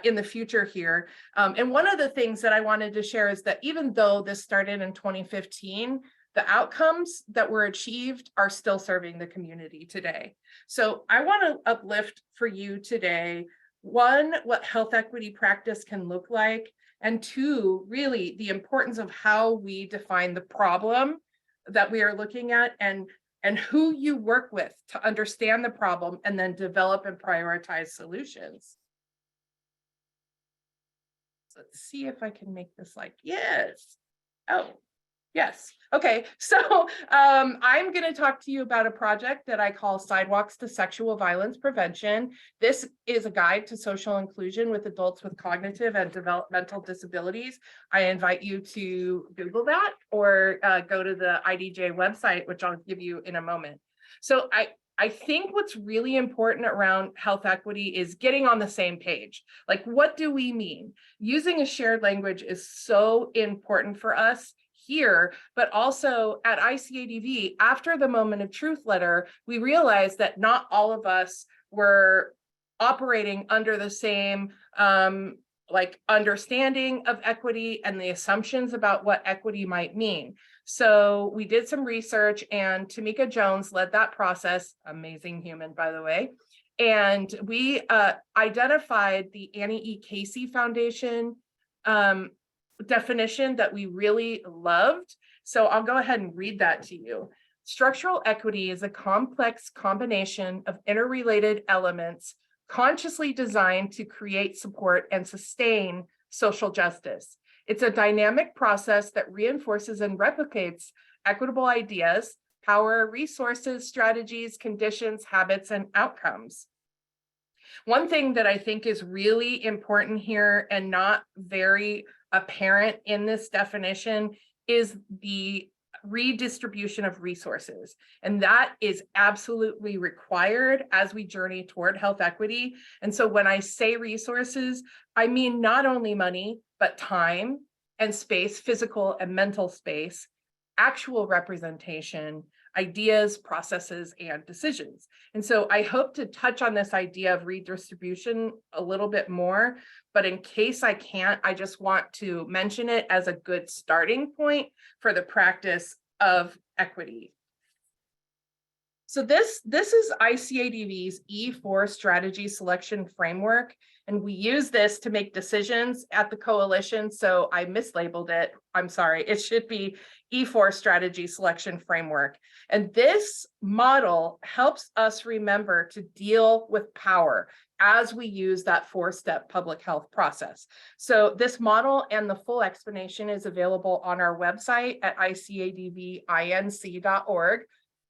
in the future here. And one of the things that I wanted to share is that even though this started in 2015, the outcomes that were achieved are still serving the community today. So I want to uplift for you today, one, what health equity practice can look like, and two, really the importance of how we define the problem that we are looking at, and who you work with to understand the problem and then develop and prioritize solutions. Let's see if I can make this like, yes. Oh, yes. Okay. So I'm going to talk to you about a project that I call Sidewalks to Sexual Violence Prevention. This is a guide to social inclusion with adults with cognitive and developmental disabilities. I invite you to Google that or go to the IDJ website, which I'll give you in a moment. So I think what's really important around health equity is getting on the same page. Like, what do we mean? Using a shared language is so important for us here, but also at ICADV, after the Moment of Truth letter, we realized that not all of us were operating under the same like understanding of equity and the assumptions about what equity might mean. So we did some research, and Tamika Jones led that process, amazing human, by the way. And we identified the Annie E. Casey Foundation definition that we really loved. So I'll go ahead and read that to you. Structural equity is a complex combination of interrelated elements consciously designed to create, support, and sustain social justice. It's a dynamic process that reinforces and replicates equitable ideas, power, resources, strategies, conditions, habits, and outcomes. One thing that I think is really important here and not very apparent in this definition is the redistribution of resources. And that is absolutely required as we journey toward health equity. And so when I say resources, I mean not only money, but time and space, physical and mental space, actual representation, ideas, processes, and decisions. And so I hope to touch on this idea of redistribution a little bit more, but in case I can't, I just want to mention it as a good starting point for the practice of equity. So this is ICADV's E4 strategy selection framework, and we use this to make decisions at the coalition. So I mislabeled it. I'm sorry. It should be E4 strategy selection framework. And this model helps us remember to deal with power as we use that 4-step public health process. So this model and the full explanation is available on our website at icadvinc.org.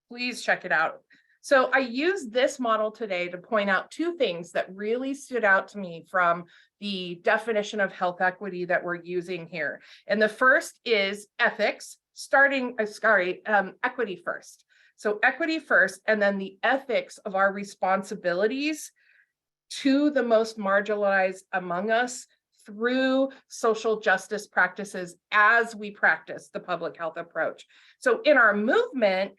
Please check it out. So I use this model today to point out two things that really stood out to me from the definition of health equity that we're using here. And the first is ethics, equity first. So equity first, and then the ethics of our responsibilities to the most marginalized among us through social justice practices as we practice the public health approach. So in our movement,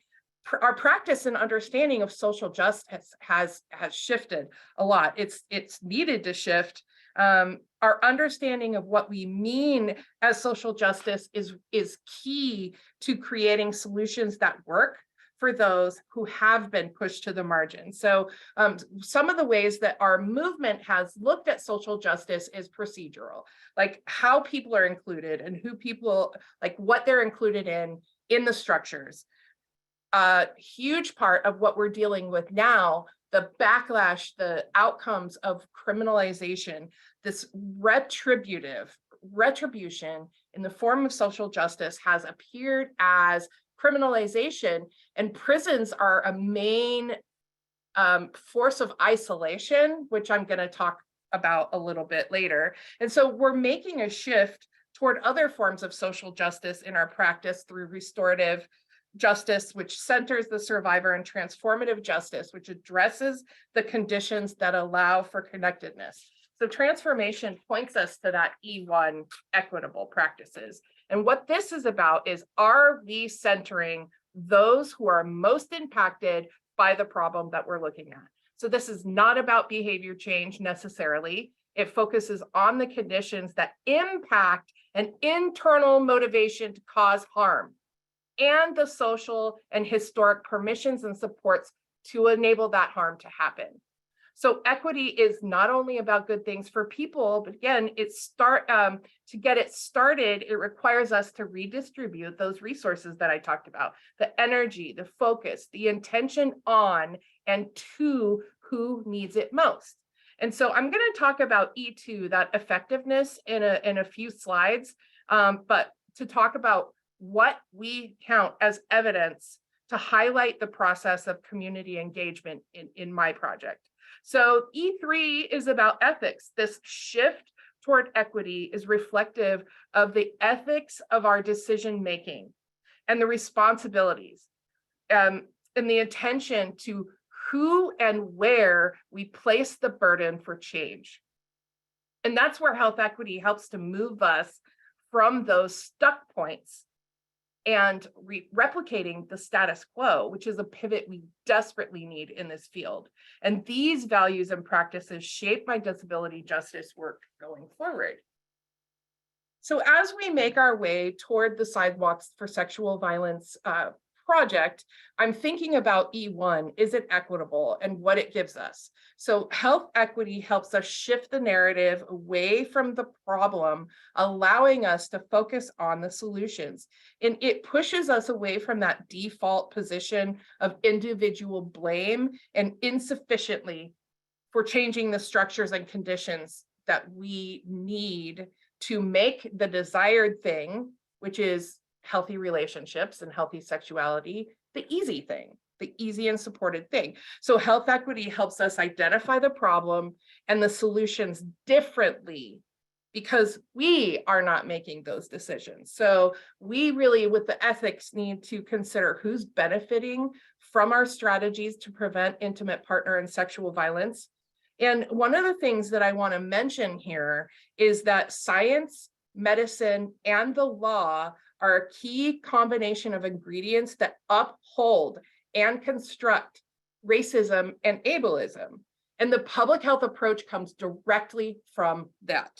our practice and understanding of social justice has shifted a lot. It's needed to shift. Our understanding of what we mean as social justice is key to creating solutions that work for those who have been pushed to the margin. So some of the ways that our movement has looked at social justice is procedural, like how people are included and who people, like what they're included in the structures. A huge part of what we're dealing with now, the backlash, the outcomes of criminalization, this retribution in the form of social justice has appeared as criminalization, and prisons are a main force of isolation, which I'm going to talk about a little bit later. And so we're making a shift toward other forms of social justice in our practice through restorative justice, which centers the survivor, and transformative justice, which addresses the conditions that allow for connectedness. So transformation points us to that E1 equitable practices. And what this is about is, are we centering those who are most impacted by the problem that we're looking at? So this is not about behavior change necessarily. It focuses on the conditions that impact an internal motivation to cause harm and the social and historic permissions and supports to enable that harm to happen. So equity is not only about good things for people, but again, to get it started, it requires us to redistribute those resources that I talked about, the energy, the focus, the intention on and to who needs it most. And so I'm going to talk about E2, that effectiveness in a few slides, but to talk about what we count as evidence to highlight the process of community engagement in my project. So E3 is about ethics. This shift toward equity is reflective of the ethics of our decision-making and the responsibilities and the attention to who and where we place the burden for change. And that's where health equity helps to move us from those stuck points and replicating the status quo, which is a pivot we desperately need in this field. And these values and practices shape my disability justice work going forward. So as we make our way toward the Sidewalks for Sexual Violence project, I'm thinking about E1, is it equitable and what it gives us? So health equity helps us shift the narrative away from the problem, allowing us to focus on the solutions. And it pushes us away from that default position of individual blame and insufficiently for changing the structures and conditions that we need to make the desired thing, which is healthy relationships and healthy sexuality, the easy thing, the easy and supported thing. So health equity helps us identify the problem and the solutions differently because we are not making those decisions. So we really, with the ethics, need to consider who's benefiting from our strategies to prevent intimate partner and sexual violence. And one of the things that I want to mention here is that science, medicine, and the law are a key combination of ingredients that uphold and construct racism and ableism. And the public health approach comes directly from that.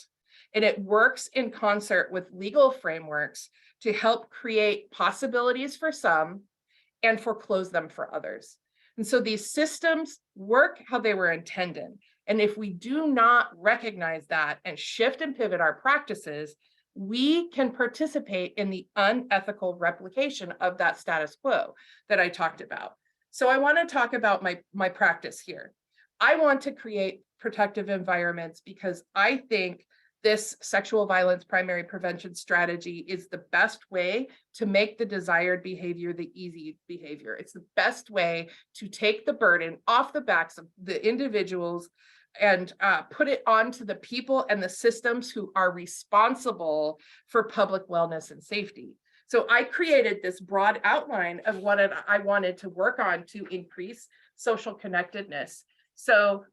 And it works in concert with legal frameworks to help create possibilities for some and foreclose them for others. And so these systems work how they were intended. And if we do not recognize that and shift and pivot our practices, we can participate in the unethical replication of that status quo that I talked about. So I want to talk about my practice here. I want to create protective environments because I think this sexual violence primary prevention strategy is the best way to make the desired behavior the easy behavior. It's the best way to take the burden off the backs of the individuals and put it onto the people and the systems who are responsible for public wellness and safety. So I created this broad outline of what I wanted to work on to increase social connectedness. So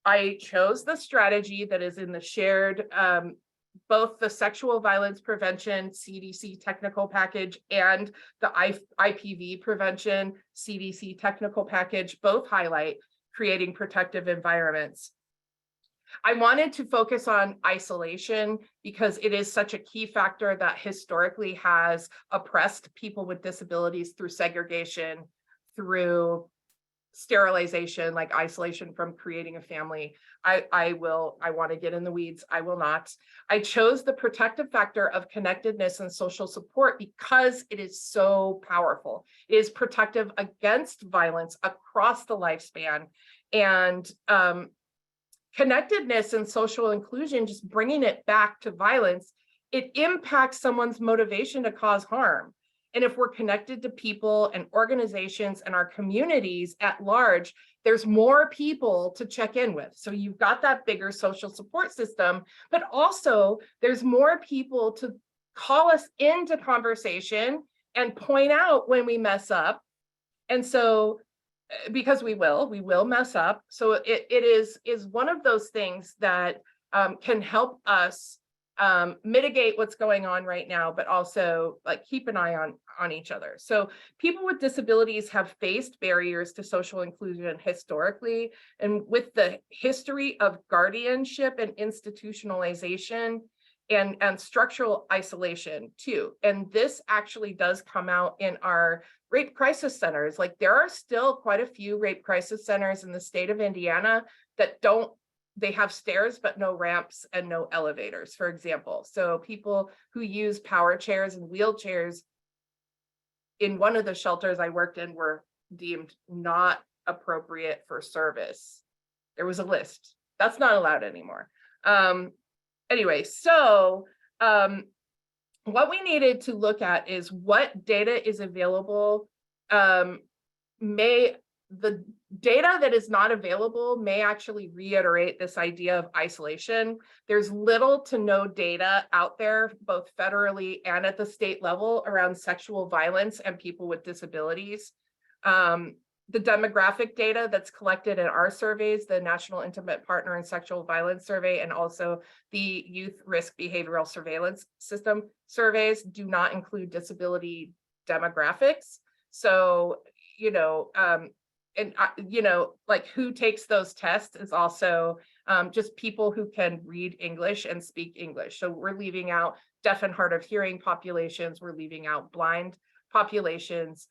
I chose the strategy that is in the shared, both the sexual violence prevention CDC technical package and the IPV prevention CDC technical package, both highlight creating protective environments. I wanted to focus on isolation because it is such a key factor that historically has oppressed people with disabilities through segregation, through sterilization, like isolation from creating a family. I want to get in the weeds. I will not. I chose the protective factor of connectedness and social support because it is so powerful. It is protective against violence across the lifespan. And connectedness and social inclusion, just bringing it back to violence, it impacts someone's motivation to cause harm. And if we're connected to people and organizations and our communities at large, there's more people to check in with. So you've got that bigger social support system, but also there's more people to call us into conversation and point out when we mess up. And so, because we will mess up. So it is one of those things that can help us mitigate what's going on right now, but also like keep an eye on each other. So people with disabilities have faced barriers to social inclusion historically, and with the history of guardianship and institutionalization and structural isolation too. And this actually does come out in our rape crisis centers. Like there are still quite a few rape crisis centers in the state of Indiana that they have stairs, but no ramps and no elevators, for example. So people who use power chairs and wheelchairs in one of the shelters I worked in were deemed not appropriate for service. There was a list. That's not allowed anymore. Anyway, so what we needed to look at is what data is available. The data that is not available may actually reiterate this idea of isolation. There's little to no data out there, both federally and at the state level, around sexual violence and people with disabilities. The demographic data that's collected in our surveys, the National Intimate Partner and Sexual Violence Survey, and also the Youth Risk Behavioral Surveillance System surveys, do not include disability demographics. So, like who takes those tests is also just people who can read English and speak English. So we're leaving out deaf and hard of hearing populations, we're leaving out blind populations.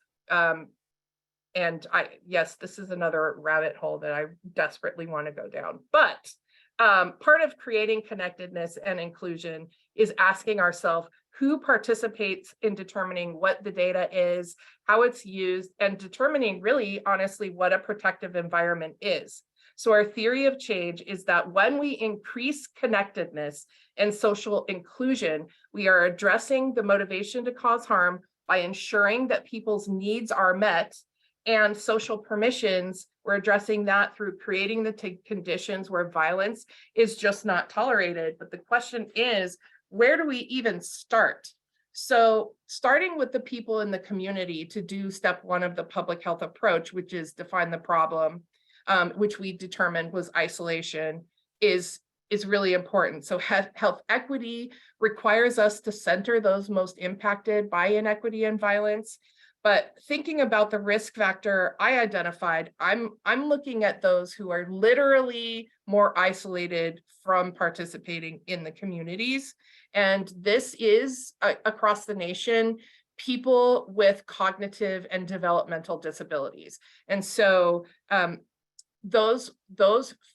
And yes, this is another rabbit hole that I desperately want to go down. But part of creating connectedness and inclusion is asking ourselves who participates in determining what the data is, how it's used, and determining really, honestly, what a protective environment is. So our theory of change is that when we increase connectedness and social inclusion, we are addressing the motivation to cause harm by ensuring that people's needs are met, and social permissions, we're addressing that through creating the conditions where violence is just not tolerated. But the question is, where do we even start? So starting with the people in the community to do step one of the public health approach, which is define the problem, which we determined was isolation, is really important. So health equity requires us to center those most impacted by inequity and violence. But thinking about the risk factor I identified, I'm looking at those who are literally more isolated from participating in the communities. And this is across the nation, people with cognitive and developmental disabilities. And so those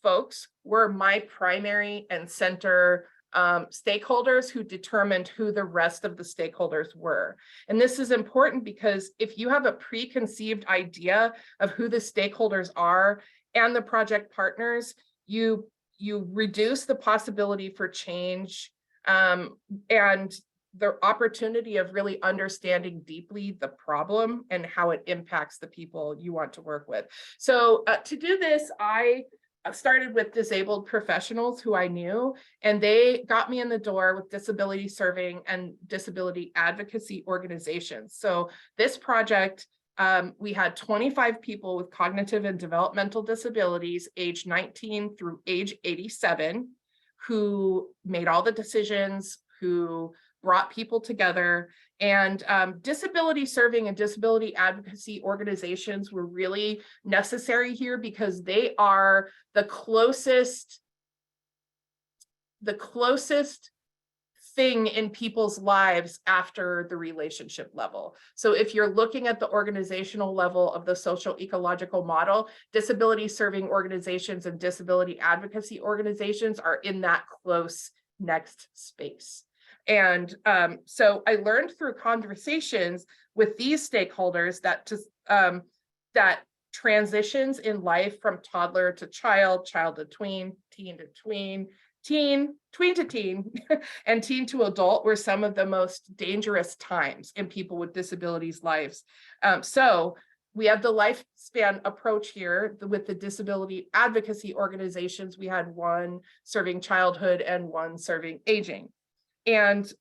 folks were my primary and center stakeholders who determined who the rest of the stakeholders were. And this is important because if you have a preconceived idea of who the stakeholders are and the project partners, you reduce the possibility for change and the opportunity of really understanding deeply the problem and how it impacts the people you want to work with. So to do this, I started with disabled professionals who I knew, and they got me in the door with disability serving and disability advocacy organizations. So this project, we had 25 people with cognitive and developmental disabilities, age 19 through age 87, who made all the decisions, who brought people together. And disability serving and disability advocacy organizations were really necessary here because they are the closest thing in people's lives after the relationship level. So if you're looking at the organizational level of the social ecological model, disability serving organizations and disability advocacy organizations are in that close next space. And so I learned through conversations with these stakeholders that that transitions in life from toddler to child, child to tween, teen to tween, tween to teen, and teen to adult were some of the most dangerous times in people with disabilities' lives. So we have the lifespan approach here with the disability advocacy organizations. We had one serving childhood and one serving aging. And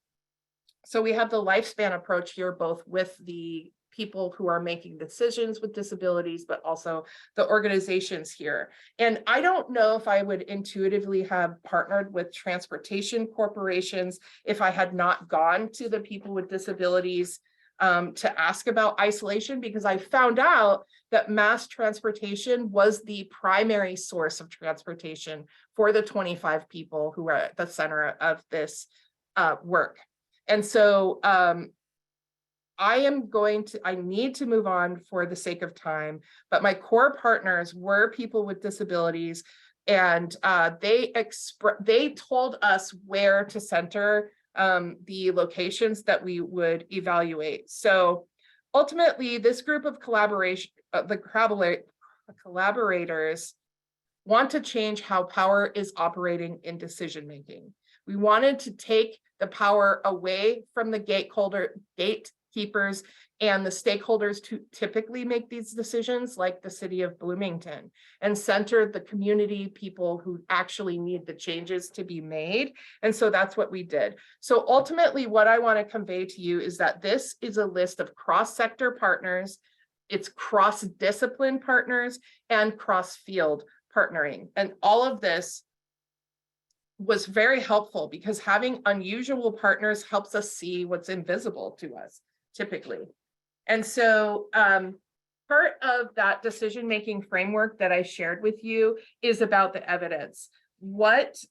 so we have the lifespan approach here, both with the people who are making decisions with disabilities, but also the organizations here. And I don't know if I would intuitively have partnered with transportation corporations if I had not gone to the people with disabilities to ask about isolation, because I found out that mass transportation was the primary source of transportation for the 25 people who are at the center of this work. And so I need to move on for the sake of time, but my core partners were people with disabilities, and they told us where to center the locations that we would evaluate. So ultimately, this group of collaborators want to change how power is operating in decision making. We wanted to take the power away from the gatekeepers and the stakeholders who typically make these decisions, like the city of Bloomington, and center the community people who actually need the changes to be made. And so that's what we did. So ultimately, what I want to convey to you is that this is a list of cross-sector partners, it's cross-discipline partners, and cross-field partnering. And all of this was very helpful because having unusual partners helps us see what's invisible to us typically. And so part of that decision-making framework that I shared with you is about the evidence. What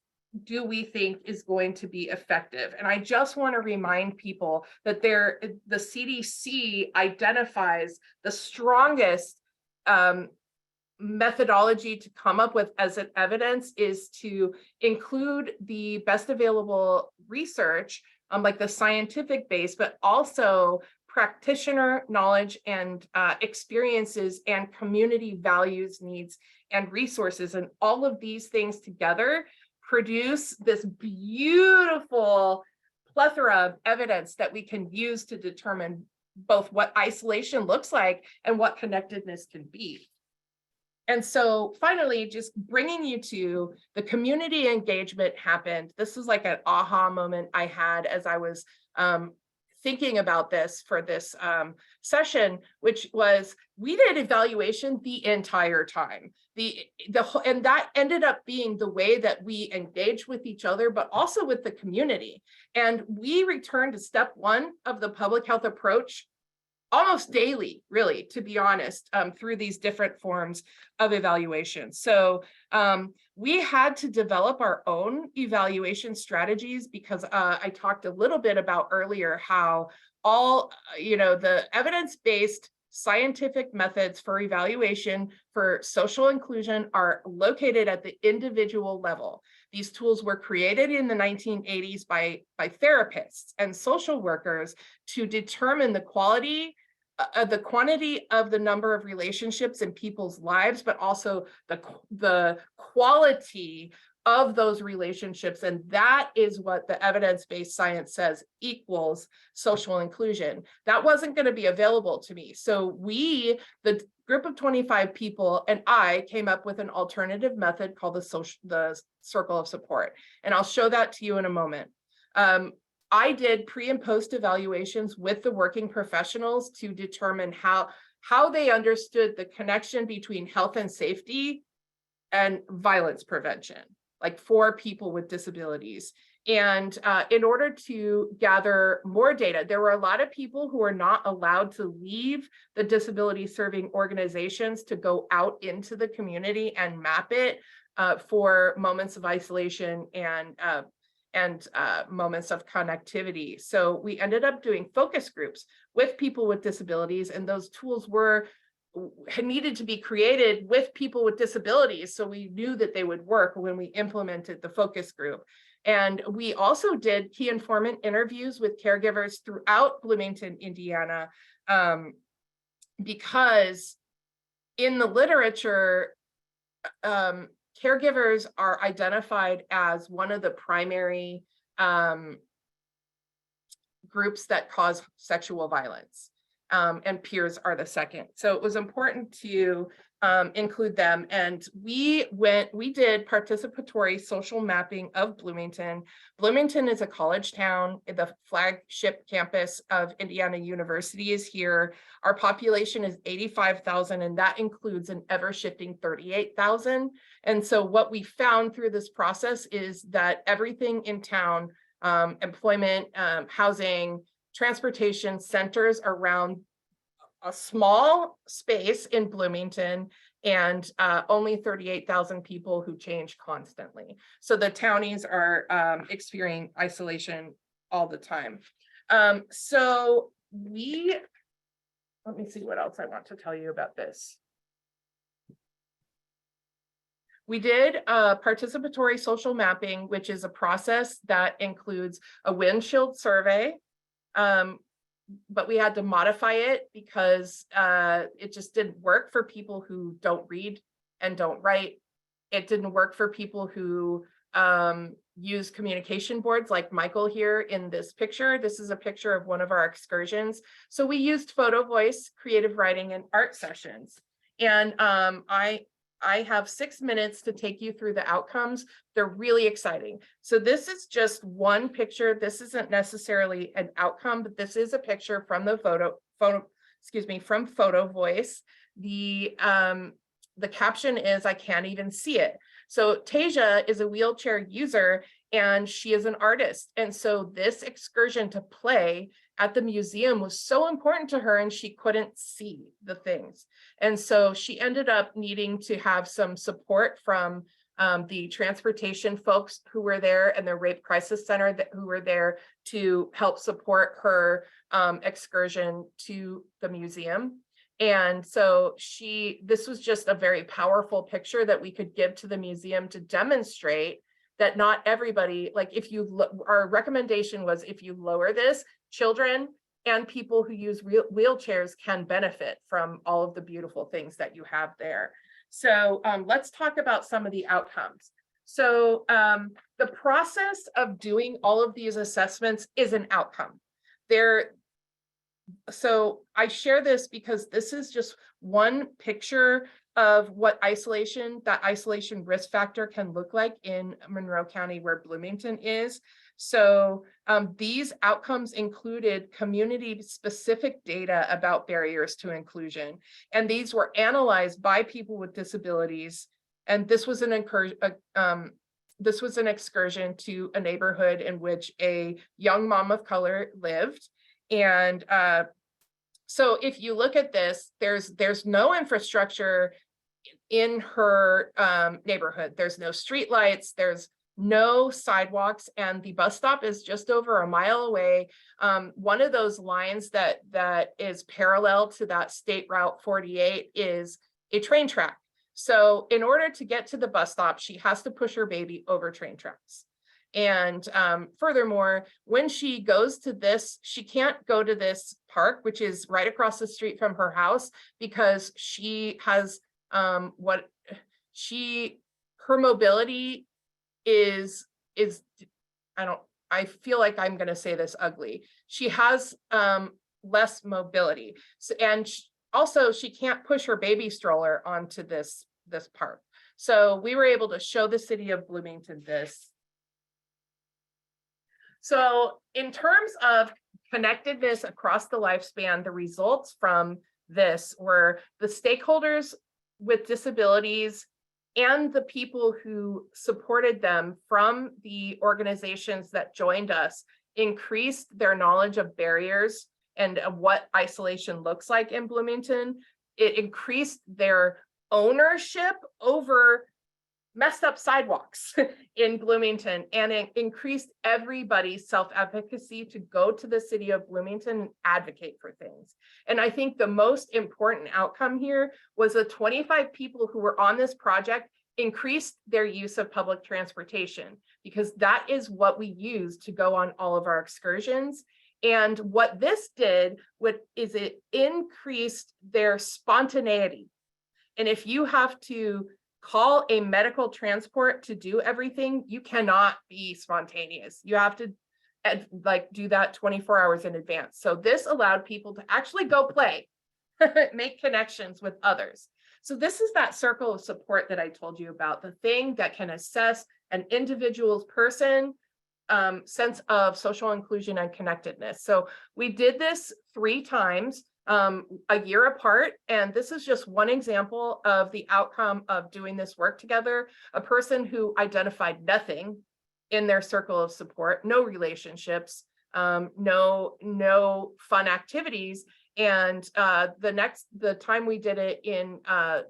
do we think is going to be effective? And I just want to remind people that the CDC identifies the strongest methodology to come up with as an evidence is to include the best available research, like the scientific base, but also practitioner knowledge and experiences and community values, needs, and resources. And all of these things together produce this beautiful plethora of evidence that we can use to determine both what isolation looks like and what connectedness can be. And so finally, just bringing you to the community engagement happened. This is like an aha moment I had as I was thinking about this for this session, which was we did evaluation the entire time. And that ended up being the way that we engaged with each other, but also with the community. And we returned to step one of the public health approach almost daily, really, to be honest, through these different forms of evaluation. So we had to develop our own evaluation strategies because I talked a little bit about earlier how all, the evidence-based scientific methods for evaluation for social inclusion are located at the individual level. These tools were created in the 1980s by therapists and social workers to determine the quality, the quantity of the number of relationships in people's lives, but also the quality of those relationships. And that is what the evidence-based science says equals social inclusion. That wasn't going to be available to me. So we, the group of 25 people, and I came up with an alternative method called the circle of support. And I'll show that to you in a moment. I did pre and post evaluations with the working professionals to determine how they understood the connection between health and safety and violence prevention, like for people with disabilities. And in order to gather more data, there were a lot of people who are not allowed to leave the disability serving organizations to go out into the community and map it for moments of isolation and moments of connectivity. So we ended up doing focus groups with people with disabilities, and those tools needed to be created with people with disabilities. So we knew that they would work when we implemented the focus group. And we also did key informant interviews with caregivers throughout Bloomington, Indiana, because in the literature, caregivers are identified as one of the primary groups that cause sexual violence, and peers are the second. So it was important to include them. And we did participatory social mapping of Bloomington. Bloomington is a college town. The flagship campus of Indiana University is here. Our population is 85,000, and that includes an ever-shifting 38,000. And so what we found through this process is that everything in town, employment, housing, transportation, centers around a small space in Bloomington, and only 38,000 people who change constantly. So the townies are experiencing isolation all the time. So let me see what else I want to tell you about this. We did participatory social mapping, which is a process that includes a windshield survey. But we had to modify it because it just didn't work for people who don't read and don't write. It didn't work for people who use communication boards like Michael here in this picture. This is a picture of one of our excursions. So we used photo voice, creative writing, and art sessions. And I have 6 minutes to take you through the outcomes. They're really exciting. So this is just one picture. This isn't necessarily an outcome, but this is a picture from the from Photo Voice. The caption is, "I can't even see it." So Tasia is a wheelchair user and she is an artist. And so this excursion to play at the museum was so important to her, and she couldn't see the things. And so she ended up needing to have some support from the transportation folks who were there and the Rape Crisis Center who were there to help support her excursion to the museum. And so this was just a very powerful picture that we could give to the museum to demonstrate that not everybody, like our recommendation was, if you lower this, children and people who use wheelchairs can benefit from all of the beautiful things that you have there. So let's talk about some of the outcomes. So the process of doing all of these assessments is an outcome. So I share this because this is just one picture of what that isolation risk factor can look like in Monroe County, where Bloomington is. So these outcomes included community-specific data about barriers to inclusion, and these were analyzed by people with disabilities. And this was an excursion to a neighborhood in which a young mom of color lived. And so if you look at this, there's no infrastructure in her neighborhood. There's no streetlights, there's no sidewalks, and the bus stop is just over a mile away. One of those lines that is parallel to that State Route 48 is a train track. So in order to get to the bus stop, she has to push her baby over train tracks. And furthermore, when she goes to this, she can't go to this park, which is right across the street from her house, because she has her mobility is I feel like I'm going to say this ugly. She has less mobility. So, and also she can't push her baby stroller onto this park. So we were able to show the city of Bloomington this. So in terms of connectedness across the lifespan, the results from this were the stakeholders with disabilities and the people who supported them from the organizations that joined us increased their knowledge of barriers and of what isolation looks like in Bloomington. It increased their ownership over messed up sidewalks in Bloomington, and it increased everybody's self-efficacy to go to the city of Bloomington and advocate for things. And I think the most important outcome here was the 25 people who were on this project increased their use of public transportation, because that is what we use to go on all of our excursions. And what this did is it increased their spontaneity. And if you have to call a medical transport to do everything, you cannot be spontaneous. You have to do that 24 hours in advance. So this allowed people to actually go play, make connections with others. So this is that circle of support that I told you about, the thing that can assess an individual's sense of social inclusion and connectedness. So we did this 3 times, a year apart, and this is just one example of the outcome of doing this work together. A person who identified nothing in their circle of support, no relationships, no fun activities. And the time we did it the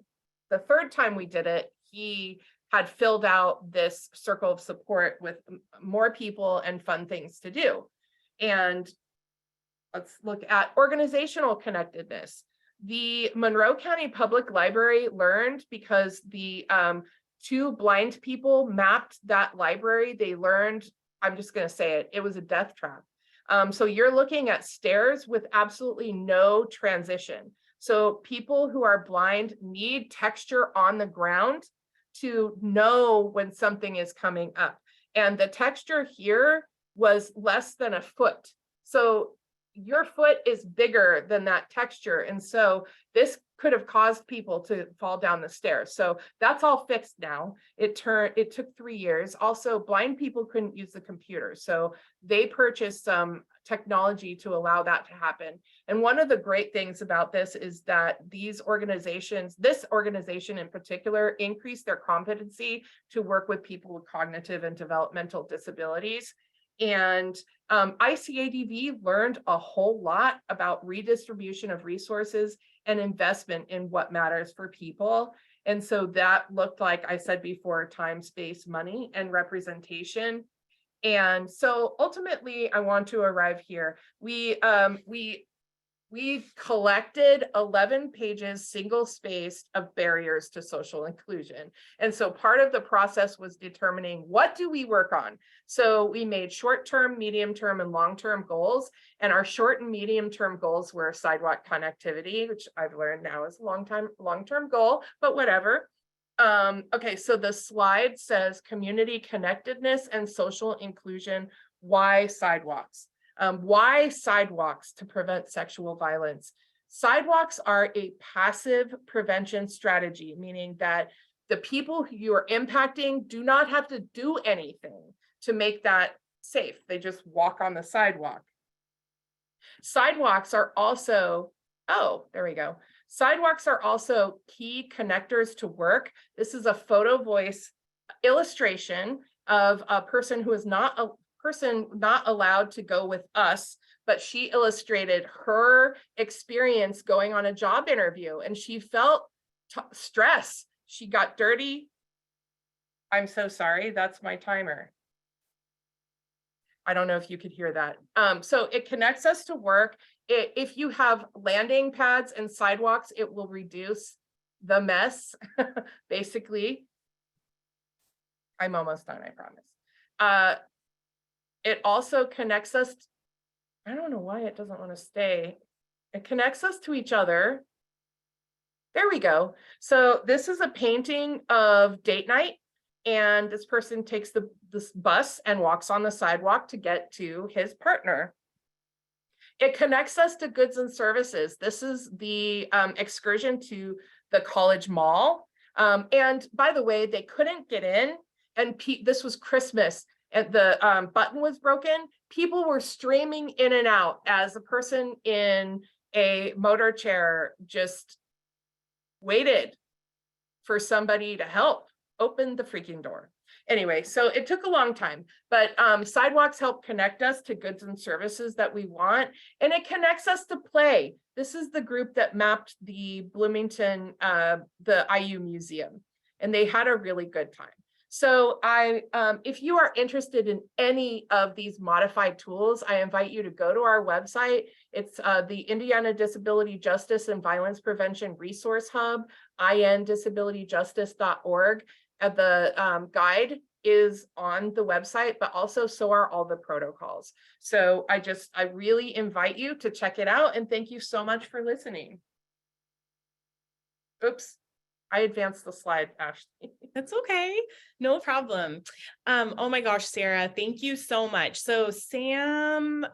3rd time we did it, he had filled out this circle of support with more people and fun things to do. And let's look at organizational connectedness. The Monroe County Public Library learned because the 2 blind people mapped that library. They learned, I'm just going to say it, it was a death trap. So you're looking at stairs with absolutely no transition. So people who are blind need texture on the ground to know when something is coming up. And the texture here was less than a foot. So your foot is bigger than that texture. And so this could have caused people to fall down the stairs. So that's all fixed now. It took 3 years. Also, blind people couldn't use the computer. So they purchased some technology to allow that to happen. And one of the great things about this is that this organization in particular, increased their competency to work with people with cognitive and developmental disabilities. And ICADV learned a whole lot about redistribution of resources and investment in what matters for people. And so that looked like I said before, time, space, money, and representation. And so ultimately, I want to arrive here. We collected 11 pages, single spaced, of barriers to social inclusion. And so part of the process was determining, what do we work on? So we made short-term, medium-term, and long-term goals. And our short and medium-term goals were sidewalk connectivity, which I've learned now is a long-term goal, but whatever. Okay, so the slide says community connectedness and social inclusion. Why sidewalks? Why sidewalks to prevent sexual violence? Sidewalks are a passive prevention strategy, meaning that the people who you are impacting do not have to do anything to make that safe. They just walk on the sidewalk. Sidewalks are also, oh, there we go. Sidewalks are also key connectors to work. This is a photo voice illustration of a person who is not allowed to go with us, but she illustrated her experience going on a job interview, and she felt stress. She got dirty. I'm so sorry, that's my timer. I don't know if you could hear that. So it connects us to work. If you have landing pads and sidewalks, it will reduce the mess, basically. I'm almost done, I promise. It also connects us, I don't know why it doesn't want to stay. It connects us to each other. There we go. So this is a painting of date night, and this person takes this bus and walks on the sidewalk to get to his partner. It connects us to goods and services. This is the excursion to the college mall. And by the way, they couldn't get in, and this was Christmas, and the button was broken. People were streaming in and out as a person in a motor chair just waited for somebody to help open the freaking door. Anyway, so it took a long time, but sidewalks help connect us to goods and services that we want, and it connects us to play. This is the group that mapped the Bloomington, the IU Museum, and they had a really good time. So if you are interested in any of these modified tools, I invite you to go to our website. It's the Indiana Disability Justice and Violence Prevention Resource Hub, indisabilityjustice.org. The guide is on the website, but also so are all the protocols. So I really invite you to check it out, and thank you so much for listening. Oops. I advanced the slide, Ashley. That's okay. No problem. Oh my gosh, Sarah, thank you so much. So Sam,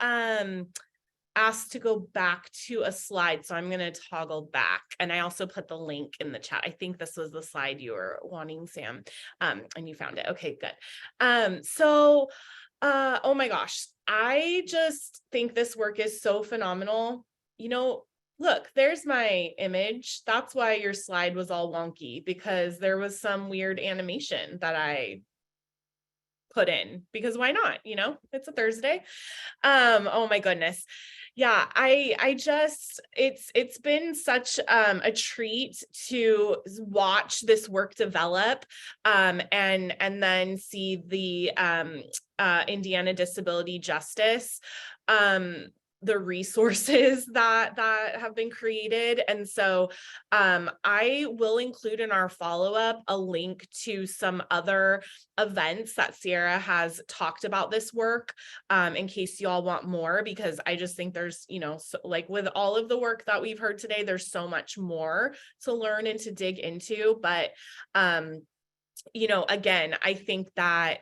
asked to go back to a slide. So I'm going to toggle back. And I also put the link in the chat. I think this was the slide you were wanting, Sam. And you found it. Okay, good. Oh my gosh, I just think this work is so phenomenal. You know, look, there's my image. That's why your slide was all wonky, because there was some weird animation that I put in, because why not? You know, it's a Thursday. Oh my goodness. Yeah, I just, it's been such a treat to watch this work develop, and then see the Indiana Disability Justice, the resources that have been created. And so I will include in our follow-up a link to some other events that Sierra has talked about this work, in case you all want more, because I just think there's, you know, so, like with all of the work that we've heard today, there's so much more to learn and to dig into. But you know, again, I think that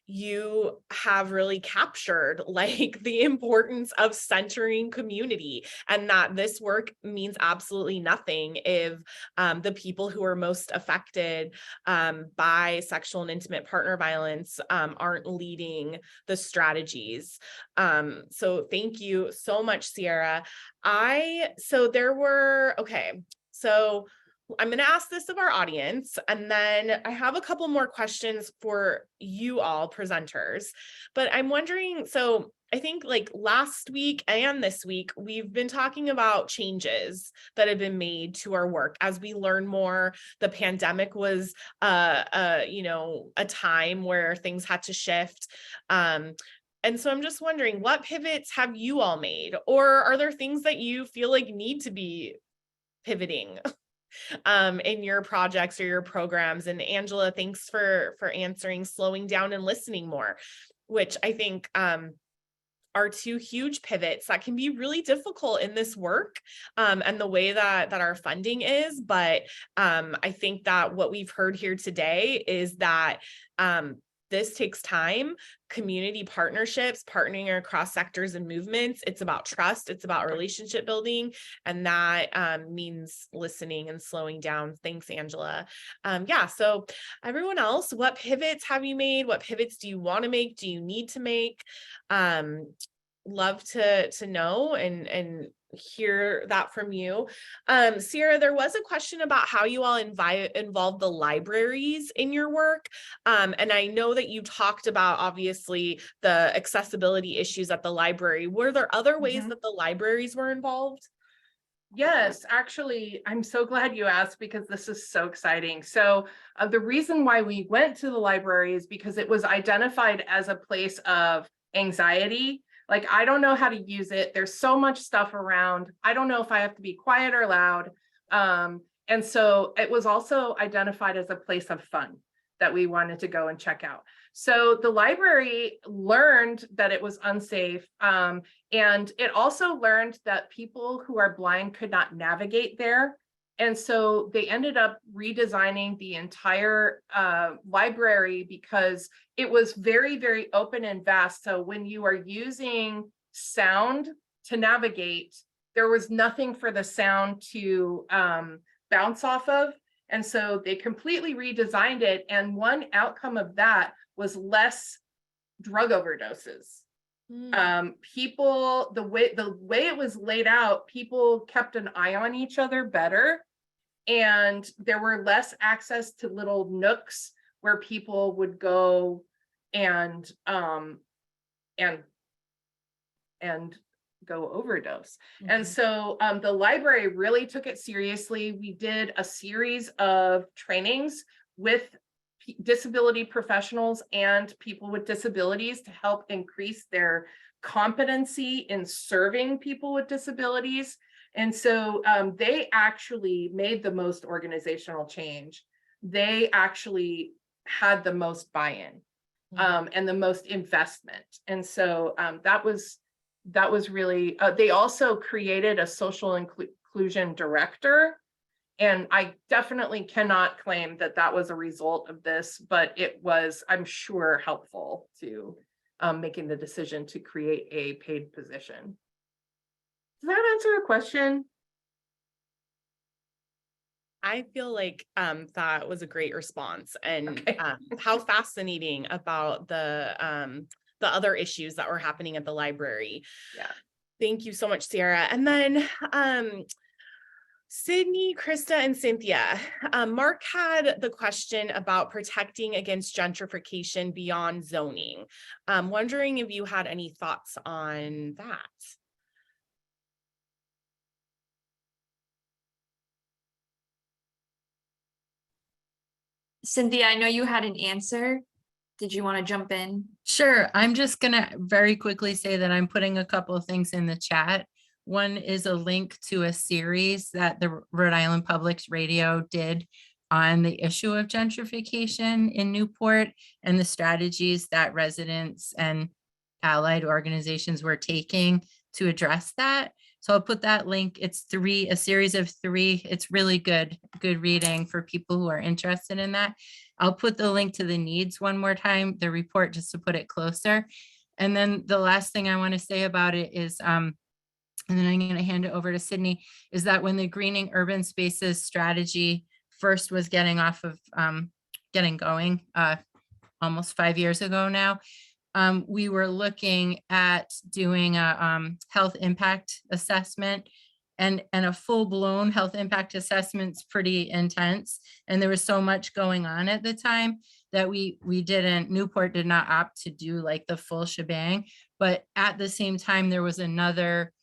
you have really captured like the importance of centering community, and that this work means absolutely nothing if the people who are most affected by sexual and intimate partner violence aren't leading the strategies. So thank you so much, Sierra. So I'm going to ask this of our audience, and then I have a couple more questions for you all presenters. But I'm wondering, so I think like last week and this week, we've been talking about changes that have been made to our work as we learn more. The pandemic was, you know, a time where things had to shift. And so I'm just wondering, what pivots have you all made? Or are there things that you feel like need to be pivoting in your projects or your programs? And Angela, thanks for answering slowing down and listening more, which I think are two huge pivots that can be really difficult in this work, and the way that our funding is. But I think that what we've heard here today is that this takes time, community partnerships, partnering across sectors and movements. It's about trust, it's about relationship building, and that means listening and slowing down. Thanks, Angela. Yeah, so everyone else, what pivots have you made? What pivots do you want to make? Do you need to make? Love to know and hear that from you. Sierra, there was a question about how you all involve the libraries in your work. And I know that you talked about obviously the accessibility issues at the library. Were there other ways that the libraries were involved? Yes, actually, I'm so glad you asked, because this is so exciting. So the reason why we went to the library is because it was identified as a place of anxiety. Like, I don't know how to use it. There's so much stuff around. I don't know if I have to be quiet or loud. And so it was also identified as a place of fun that we wanted to go and check out. So the library learned that it was unsafe. And it also learned that people who are blind could not navigate there. And so they ended up redesigning the entire library, because it was very, very open and vast. So when you are using sound to navigate, there was nothing for the sound to bounce off of. And so they completely redesigned it. And one outcome of that was less drug overdoses. People, the way it was laid out, people kept an eye on each other better, and there were less access to little nooks where people would go and go overdose. And so the library really took it seriously. We did a series of trainings with disability professionals and people with disabilities to help increase their competency in serving people with disabilities. And so they actually made the most organizational change. They actually had the most buy-in and the most investment. And so that was really, they also created a social inclusion director. And I definitely cannot claim that that was a result of this, but it was, I'm sure, helpful to making the decision to create a paid position. Does that answer the question? I feel like that was a great response, and Okay. how fascinating about the other issues that were happening at the library. Yeah. Thank you so much, Sierra. And then Sydney, Krista, and Cynthia, Mark had the question about protecting against gentrification beyond zoning. Wondering if you had any thoughts on that. Cynthia, I know you had an answer. Did you want to jump in? Sure. I'm just gonna very quickly say that I'm putting a couple of things in the chat. One is a link to a series that the Rhode Island Public Radio did on the issue of gentrification in Newport and the strategies that residents and allied organizations were taking to address that. So I'll put that link. It's a series of 3. It's really good reading for people who are interested in that. I'll put the link to the needs one more time, the report, just to put it closer. And then the last thing I want to say about it is, and then I'm going to hand it over to Sydney, is that when the greening urban spaces strategy first was getting going almost 5 years ago now, we were looking at doing a health impact assessment, and a full-blown health impact assessment's pretty intense. And there was so much going on at the time that Newport did not opt to do like the full shebang. But at the same time, there was another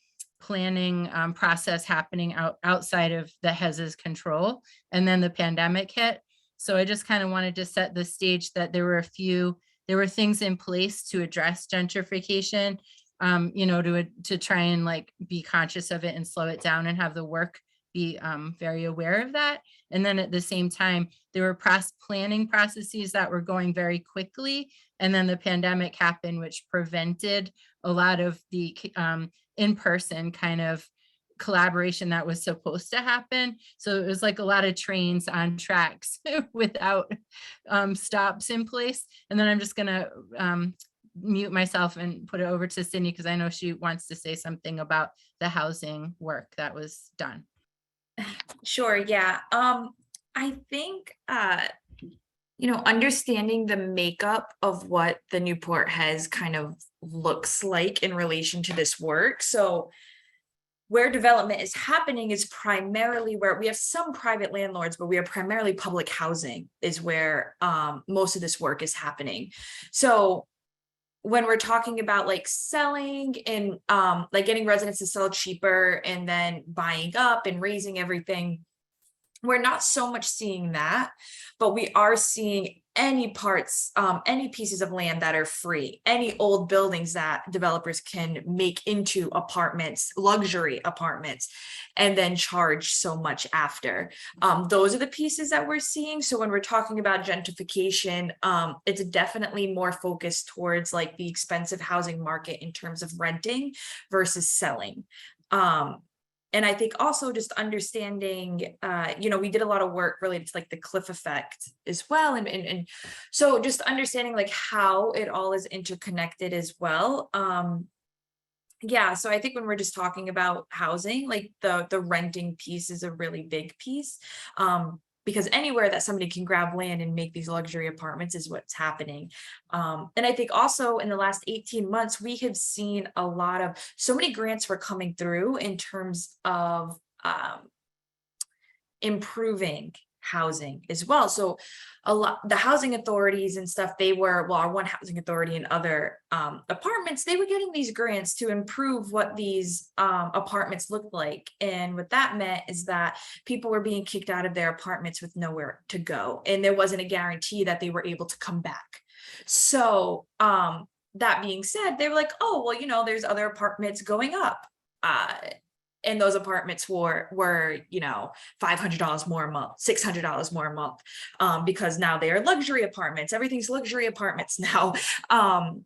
planning process happening outside of the HES's control. And then the pandemic hit. So I just kind of wanted to set the stage that there were things in place to address gentrification, to try and like be conscious of it and slow it down and have the work be very aware of that. And then at the same time, there were planning processes that were going very quickly. And then the pandemic happened, which prevented a lot of the in-person kind of collaboration that was supposed to happen. So it was like a lot of trains on tracks without stops in place. And then I'm just gonna mute myself and put it over to Sydney because I know she wants to say something about the housing work that was done. Sure, yeah. I think understanding the makeup of what the Newport has kind of looks like in relation to this work. So where development is happening is primarily where we have some private landlords, but we are primarily public housing is where most of this work is happening. So when we're talking about like selling and like getting residents to sell cheaper and then buying up and raising everything, we're not so much seeing that, but we are seeing any pieces of land that are free, any old buildings that developers can make into apartments, luxury apartments, and then charge so much after. Those are the pieces that we're seeing. So when we're talking about gentrification, it's definitely more focused towards like the expensive housing market in terms of renting versus selling. And I think also just understanding, we did a lot of work related to like the cliff effect as well. And so just understanding like how it all is interconnected as well. Yeah, so I think when we're just talking about housing, like the renting piece is a really big piece. Because anywhere that somebody can grab land and make these luxury apartments is what's happening. And I think also in the last 18 months, we have seen so many grants were coming through in terms of improving housing as well. So the housing authorities and stuff, our one housing authority and other apartments, they were getting these grants to improve what these apartments looked like. And what that meant is that people were being kicked out of their apartments with nowhere to go. And there wasn't a guarantee that they were able to come back. So that being said, they were like, oh, well, there's other apartments going up. And those apartments were $500 more a month, $600 more a month, because now they are luxury apartments. Everything's luxury apartments now.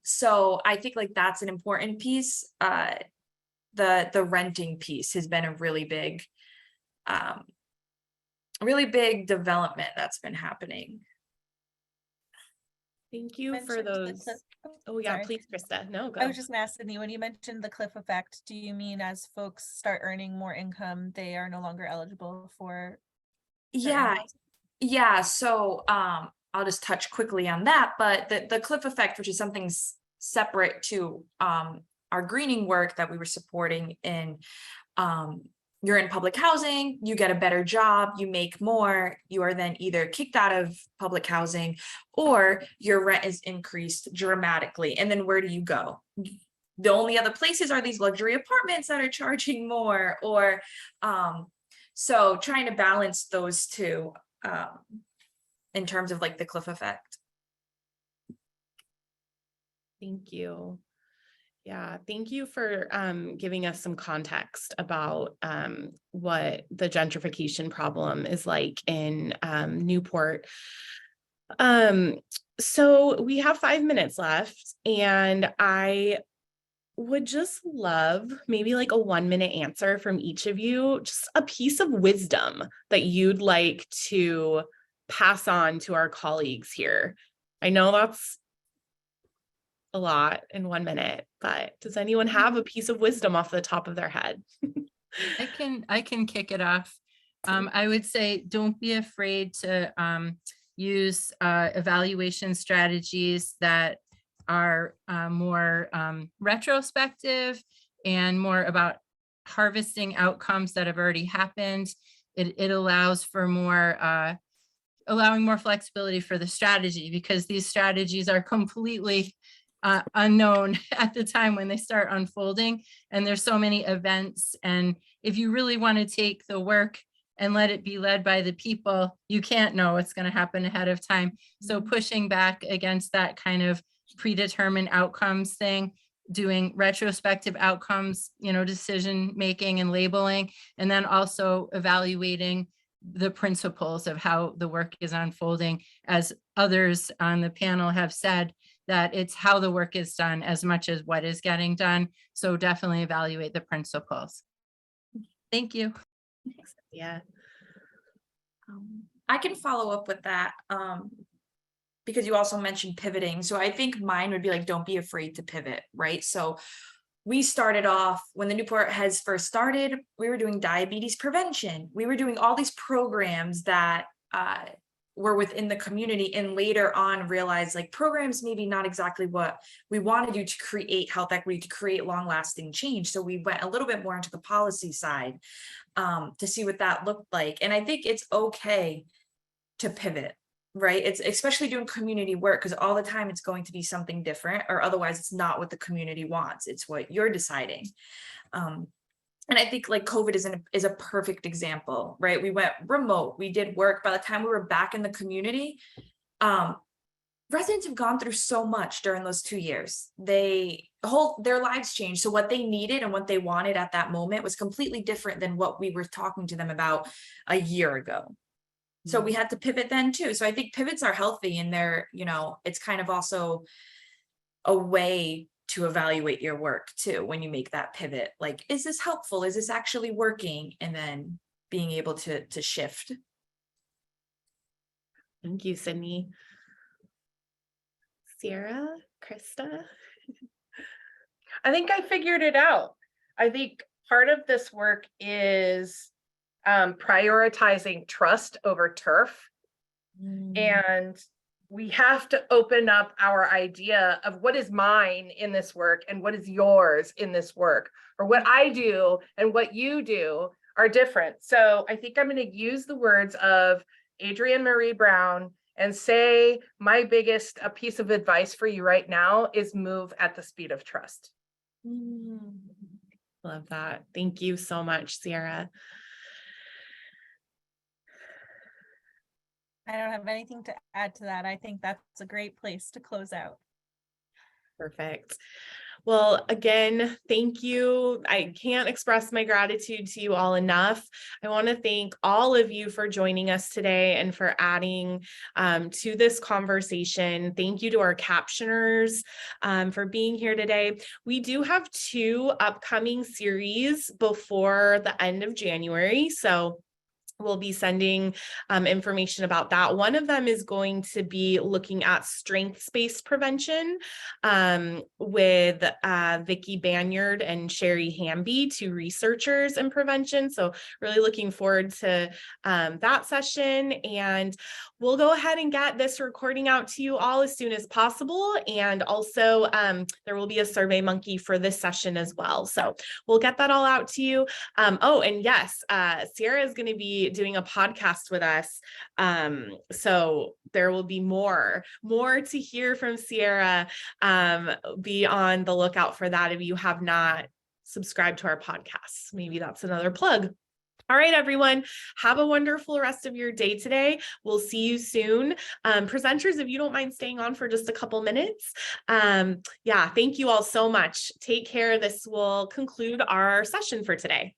So I think like that's an important piece. The renting piece has been a really big development that's been happening. Thank you for Mentioned the those. cliff- Oh yeah, sorry. please, Krista. No, go. I was just gonna ask Sydney, when you mentioned the cliff effect, do you mean as folks start earning more income, they are no longer eligible for? certain Yeah, housing? yeah. So I'll just touch quickly on that, but the cliff effect, which is something separate to our greening work that we were supporting in you're in public housing, you get a better job, you make more, you are then either kicked out of public housing or your rent is increased dramatically. And then where do you go? The only other places are these luxury apartments that are charging more, or so trying to balance those two in terms of like the cliff effect. Thank you. Yeah, thank you for giving us some context about what the gentrification problem is like in Newport. So we have 5 minutes left, and I would just love maybe like a 1-minute answer from each of you, just a piece of wisdom that you'd like to pass on to our colleagues here. I know that's a lot in 1 minute, but does anyone have a piece of wisdom off the top of their head? I can kick it off. I would say, don't be afraid to use evaluation strategies that are more retrospective and more about harvesting outcomes that have already happened. It allows for more allowing more flexibility for the strategy, because these strategies are completely unknown at the time when they start unfolding, and there's so many events. And if you really want to take the work and let it be led by the people, you can't know what's going to happen ahead of time. So pushing back against that kind of predetermined outcomes thing, doing retrospective outcomes, decision making and labeling, and then also evaluating the principles of how the work is unfolding. As others on the panel have said, that it's how the work is done as much as what is getting done. So definitely evaluate the principles. Thank you. Yeah. I can follow up with that because you also mentioned pivoting. So I think mine would be like, don't be afraid to pivot, right? So we started off when the Newport has first started, we were doing diabetes prevention. We were doing all these programs that were within the community, and later on realized like programs maybe not exactly what we want to do to create health equity, to create long lasting change. So we went a little bit more into the policy side to see what that looked like. And I think it's okay to pivot, right? It's especially doing community work, because all the time it's going to be something different, or otherwise it's not what the community wants. It's what you're deciding. And I think like COVID is a perfect example, right? We went remote, we did work. By the time we were back in the community, residents have gone through so much during those 2 years. Their lives changed. So what they needed and what they wanted at that moment was completely different than what we were talking to them about a year ago. So we had to pivot then too. So I think pivots are healthy, and it's kind of also a way to evaluate your work too when you make that pivot. Like, is this helpful? Is this actually working? And then being able to shift. Thank you, Sydney. Sierra, Krista? I think I figured it out. I think part of this work is prioritizing trust over turf. And we have to open up our idea of what is mine in this work and what is yours in this work, or what I do and what you do are different. So I think I'm going to use the words of Adrienne Marie Brown and say my biggest piece of advice for you right now is move at the speed of trust. Love that. Thank you so much, Sierra. I don't have anything to add to that. I think that's a great place to close out. Perfect. Well, again, thank you. I can't express my gratitude to you all enough. I want to thank all of you for joining us today and for adding to this conversation. Thank you to our captioners for being here today. We do have 2 upcoming series before the end of January. So we'll be sending information about that. One of them is going to be looking at strengths-based prevention with Vicki Banyard and Sherry Hamby, two researchers in prevention. So really looking forward to that session. And we'll go ahead and get this recording out to you all as soon as possible. And also there will be a Survey Monkey for this session as well. So we'll get that all out to you. Oh, and yes, Sierra is going to be doing a podcast with us. So there will be more to hear from Sierra. Be on the lookout for that if you have not subscribed to our podcast. Maybe that's another plug. All right, everyone, have a wonderful rest of your day today. We'll see you soon. Presenters, if you don't mind staying on for just a couple minutes. Yeah, thank you all so much. Take care. This will conclude our session for today.